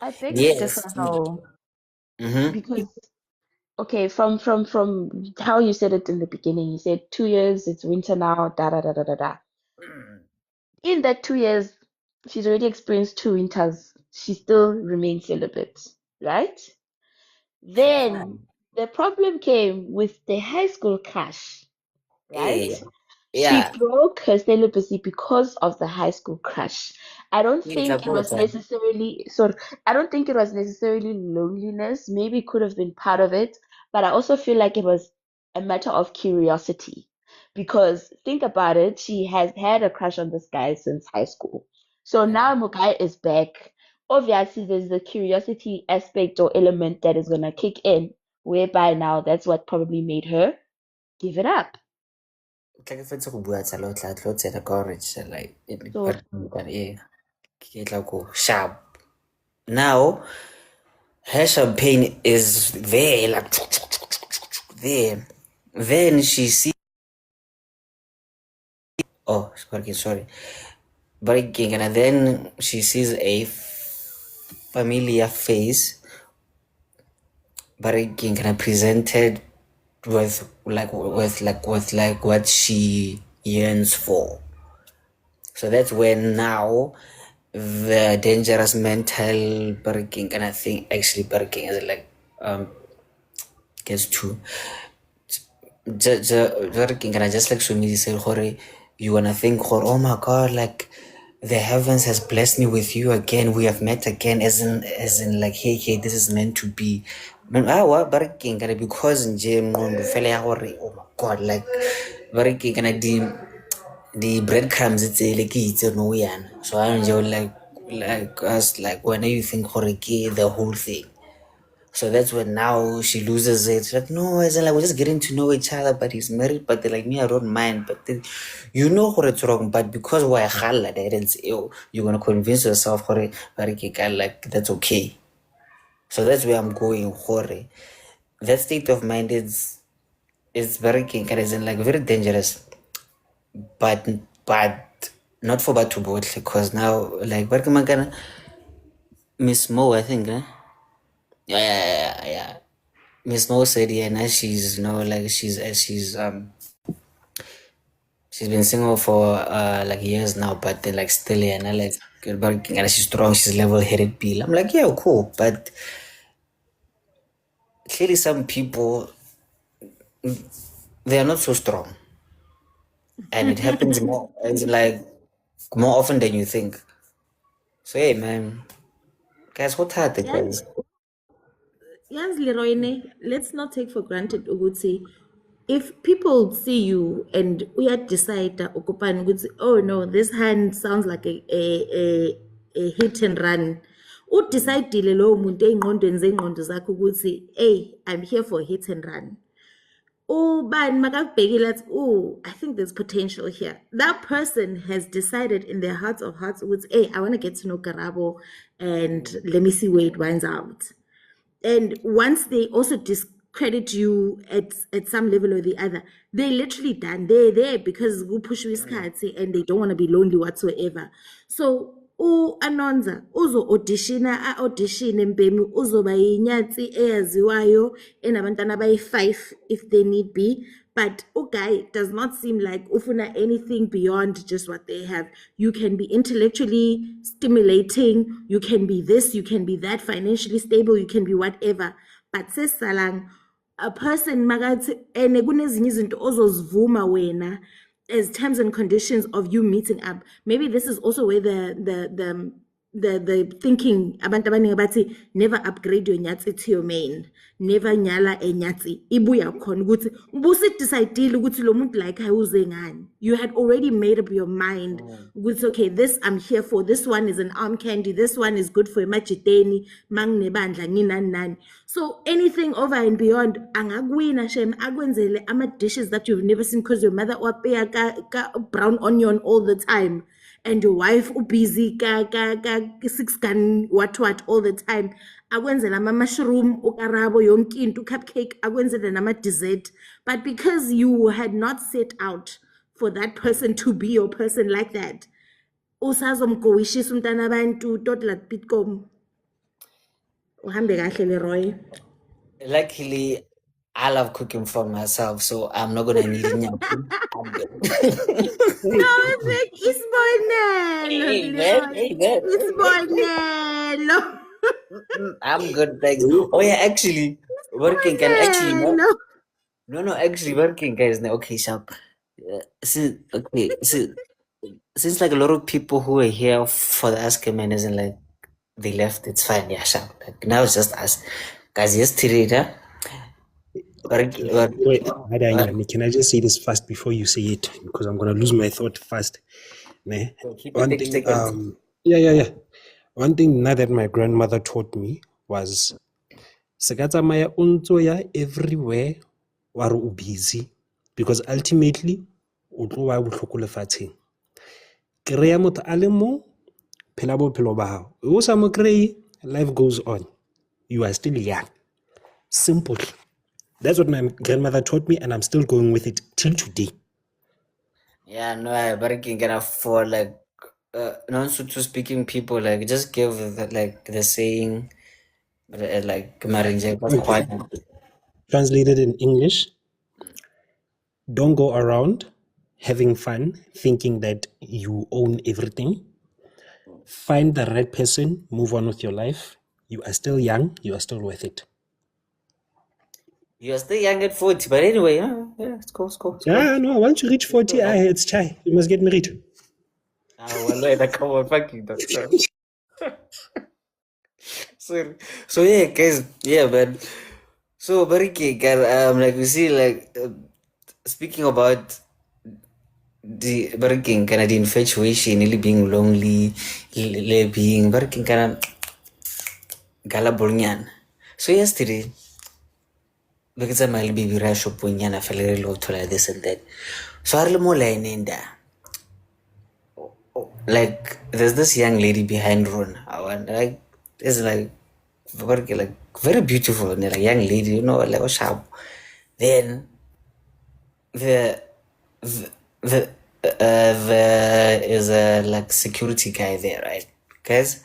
I beg to Yes. differ though, Mm-hmm. because okay, from how you said it in the beginning, you said 2 years, it's winter now, da da da da da da. In that 2 years, she's already experienced two winters. She still remains celibate, right? Then the problem came with the high school crush, right? Yeah. She Yeah. broke her celibacy because of the high school crush. I don't think it was necessarily I don't think it was necessarily loneliness. Maybe it could have been part of it, but I also feel like it was a matter of curiosity. Because think about it, she has had a crush on this guy since high school. So now Mugai is back. Obviously, there's the curiosity aspect or element that is gonna kick in, whereby now that's what probably made her give it up. Tla ke fetse go bua tsala o tla tlo tsena ka gore like So ke tla go sharp. Now her champagne is there, like there. Then she sees sorry. Breaking and then she sees a familiar face breaking and presented with what she yearns for. So that's when now the dangerous mental breaking and I think actually breaking is like gets to working and I just like Sumisi said, you wanna think, oh my God, like the heavens has blessed me with you again. We have met again, as in like, hey, this is meant to be. What because in Jim oh my God, like very the breadcrumbs it's like it's no yan. So I'm just like us like when you think the whole thing. So that's when now she loses it. She's like, no, it's like we're just getting to know each other, but he's married, but they're like, me, I don't mind. But then, you know what it's wrong, but because we're halal, you're gonna convince yourself like that's okay. So that's where I'm going, hore. That state of mind is very kinkarism, like very dangerous. But not for bad to both, because now like Miss Mo, I think, yeah. Miss Mo said, yeah, now she's like she's been single for like years now, but then like still yeah, now like working and she's strong, she's level-headed bill. I'm like, yeah, cool, but clearly some people they are not so strong, and it happens more. It's like more often than you think. So hey, man, guys, what hard the guys? Yes, Leroy, let's not take for granted Uguti. If people see you and we had decided oh no, this hand sounds like a hit and run. Udecidile lo muntu ey'ngqondweni zey'ngqondo zakho ukuthi hey, I'm here for a hit and run. Ubani makakubhekile athi, oh, I think there's potential here. That person has decided in their hearts of hearts, hey, I want to get to know Karabo and let me see where it winds out. And once they also discredit you at some level or the other, they're literally done. They're there because we push isikhathi and they don't want to be lonely whatsoever. So Anonza uzo audition embemi uzoba yinyatsi eyaziwayo enabantwana abayi-5 if they need be. But guy does not seem like ufuna anything beyond just what they have. You can be intellectually stimulating, you can be this, you can be that, financially stable, you can be whatever. But sesalang, a person magathi ene kunezinye izinto ozozivuma wena as terms and conditions of you meeting up. Maybe this is also where the thinking abantu abaningi bathi never upgrade your nyatsi to your main, never nyala enyatsi ibuya khona ukuthi ubusidecide ukuthi lo muntu like uze ngani. You had already made up your mind ukuthi okay, this I'm here for, this one is an arm candy, this one is good for emajiteni manginebandla nginani nani. So anything over and beyond angakwina shem akwenzele ama dishes that you've never seen because your mother wapeya ka brown onion all the time and your wife busy ka 6 gun what all the time. Akwenzela ama mushroom ukarabo yonke into cupcake akwenzela nama dessert. But because you had not set out for that person to be your person like that, usazomgowishisa umntana abantu totla pitkom. Uhambe kahle Leroy. Luckily, I love cooking for myself, so I'm not gonna need nyaphi. I'm good. No, it's like Isbonelo. I'm good, thanks. Oh yeah, actually, working can actually no, actually working guys. Okay, sharp. Since like a lot of people who are here for the Ask a Man isn't like they left, it's fine. Yeah, sharp. Like now it's just us guys. Yesterday, Wait, can I just say this fast before you say it? Because I'm gonna lose my thought fast. One thing, yeah. One thing now that my grandmother taught me was Sekatsamaya unzoya everywhere ware o busy because ultimately o tlo wa bohloko lefatsheng. Kreya motho a le mo phela bophelo ba hao. O sa mo kreye, life goes on. You are still young. Simple. That's what my grandmother taught me, and I'm still going with it till today. Yeah, no, I working gonna for like non-Sotho speaking people like just give the saying like translated in English. Don't go around having fun thinking that you own everything. Find the right person, move on with your life. You are still young, you are still worth it. You're still young at 40, but anyway, yeah, it's cool, it's cool, it's cool. Yeah, no, once you reach 40, it's chai. You must get married. Well, come on, fucking doctor. Sorry. So yeah, guys, yeah, man. So Bariki, like we see, like speaking about the Bariki kind of the infatuation, really being lonely, being Bariki kind of galabulnyan. So yesterday, because I'm a baby rush up when I fell in love to like this and that. So I more line in there. Like there's this young lady behind Ron. Like it's like very beautiful, and like young lady, you know, like what's up. Then the there is a like security guy there, right? Because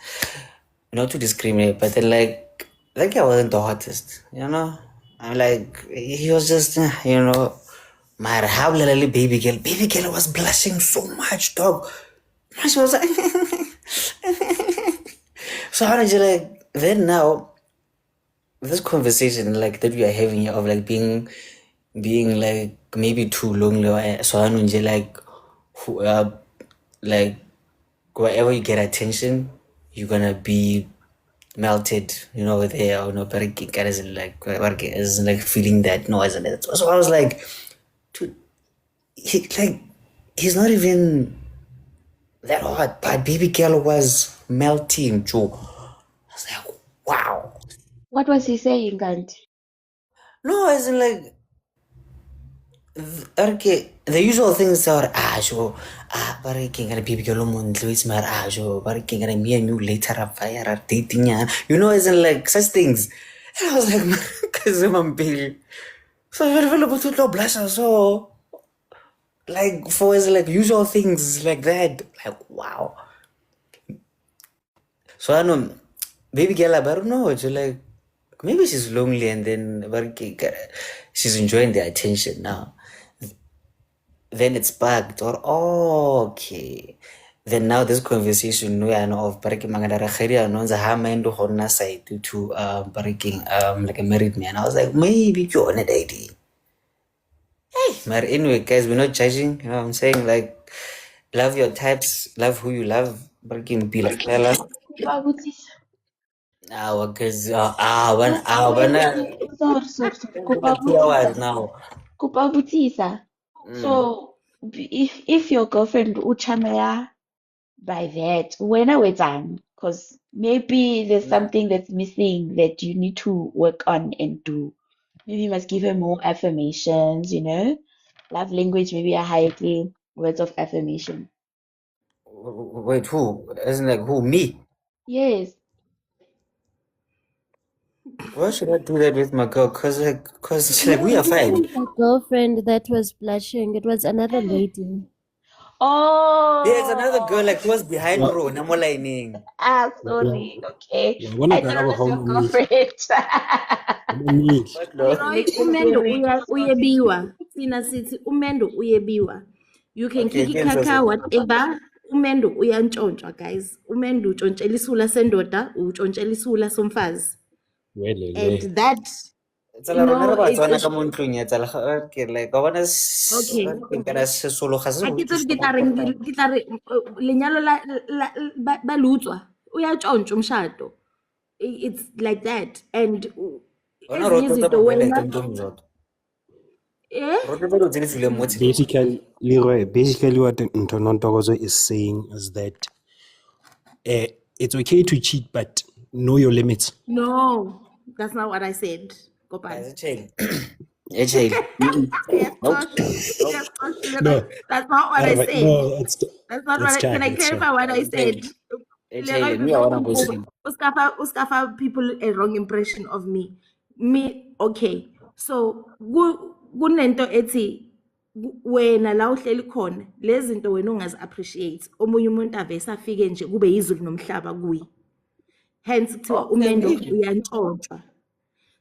not to discriminate, but then like that guy wasn't the hottest, you know. I'm like he was just you know, my little baby girl was blushing so much, dog. She was like so how did you like then now this conversation like that we are having here of like being like maybe too lonely, so I don't like like wherever you get attention you're gonna be melted, you know, there, you know, but it isn't like feeling that noise and it. So I was like, dude, he's not even that hot, but baby girl was melting, Joe. I was like, wow. What was he saying, Gant? No, as in like the usual things are but I can gonna be girl it's my but I can gonna me and you later up fire dating, you know, as in like such things. And I was like, cause I'm baby. So very available to bless so like for as like usual things like that. Like wow. So I know baby girl, but I don't know, it's like maybe she's lonely and then she's enjoying the attention now. Then it's bugged or okay. Then now this conversation we are of breaking mangadara khairi knows how man do honna side to breaking like a married man. I was like maybe you're on a idea. Hey, but anyway, guys, we're not judging. You know what I'm saying? Like, love your types, love who you love. Breaking be like tell us. Now, because Sorry. like 2 hours now. So if your girlfriend uchamea by that, when are we done? Because maybe there's something that's missing that you need to work on and do. Maybe you must give her more affirmations, you know? Love language, maybe a higher words of affirmation. Wait, who? Isn't like who? Me? Yes. Why should I do that with my girl? Cause No, we are it fine. wasn't the girlfriend that was blushing. It was another lady. There's another girl like who was behind Well, Ro. I'm lining. Sorry. Okay. yeah, one I of the thought other it was your home girlfriend. What no? Like Umendo comparing. uyebiwa. Sina sithi umendo uyebiwa. You can Okay, kiki again, so kaka whatever. Umendo uyantshontshwa, guys. Umendo utshontshela isula sendoda, utshontshela isula somfazi. And that, tsala rona re it's batswana ka mo ntlong ya tsala okay like I wanna okay. kana se solo ga se Ha ke tswe ke tla re lenyalo ba lutswa uyatshontsha umshado. It's like that, and ona ro ezinye tota izinto mabele wena tonto mzoto eh ro tota lo tsene file mo tshile basically what Ntonontokozo is saying is that it's okay to cheat, but know your limits. no, that's not what I said. as Kopan. a child Yes, nope Tosh. Yes, Tosh. No, That's not what I said. no, That's not it's what I, chai, can I it's chai. clarify what I said? a Leroy, child me I before wanna go see Uskafa people a wrong impression of me. Me, okay. So, kunento ethi wena la uhleli khona lezi zinto wena ungazi appreciate omunye umuntu avese afike nje kube izulu nomhlaba kuyi. Hence kuthiwa okay umendo maybe uyantshontshwa.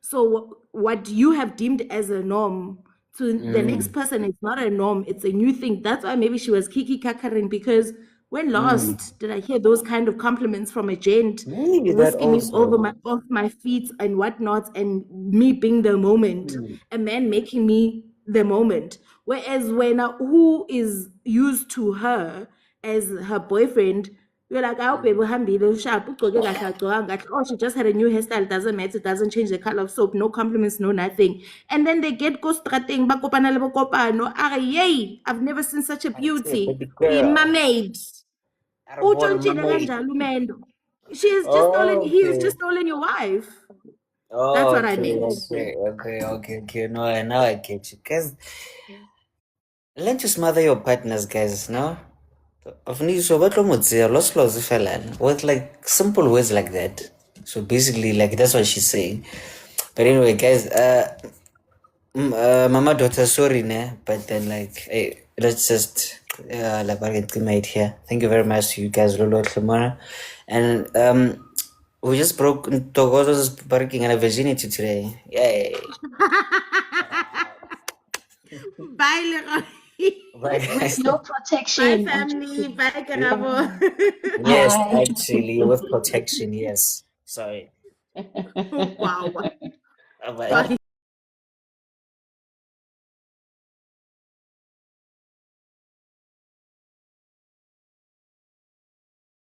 So what you have deemed as a norm to the next person, it's not a norm, it's a new thing. That's why maybe she was kiki kakaring because When last did I hear those kind of compliments from a gent, Maybe that whisking me also. off my feet and whatnot, and me being the moment, a man making me the moment. Whereas when who is used to her as her boyfriend, you're like, oh, baby, hambile, sharp, oh, she just had a new hairstyle, doesn't matter, doesn't change the color of soap, no compliments, no nothing. And then they get go strating, bakopana le bakopano, yay, I've never seen such a beauty. Baby girl. Mermaid. Utshontshile kanjalo umendo. He is just stolen your wife. That's what I meant. Okay. No, now I get you. Guys, learn to smother your partners, guys, no? With like simple words like that. So basically, like that's what she's saying. But anyway, guys, mama daughter, sorry, ne? But then like, hey, let's just made here. Thank you very much to you guys, Lolo Klemona. And we just broke Togozo's barking and a virginity today. Yay. Bye, Leroy. Bye, guys. With no protection. Bye, family. Bye, Karabo. Yes, Bye. actually, with protection, yes. Sorry. Wow. Bye.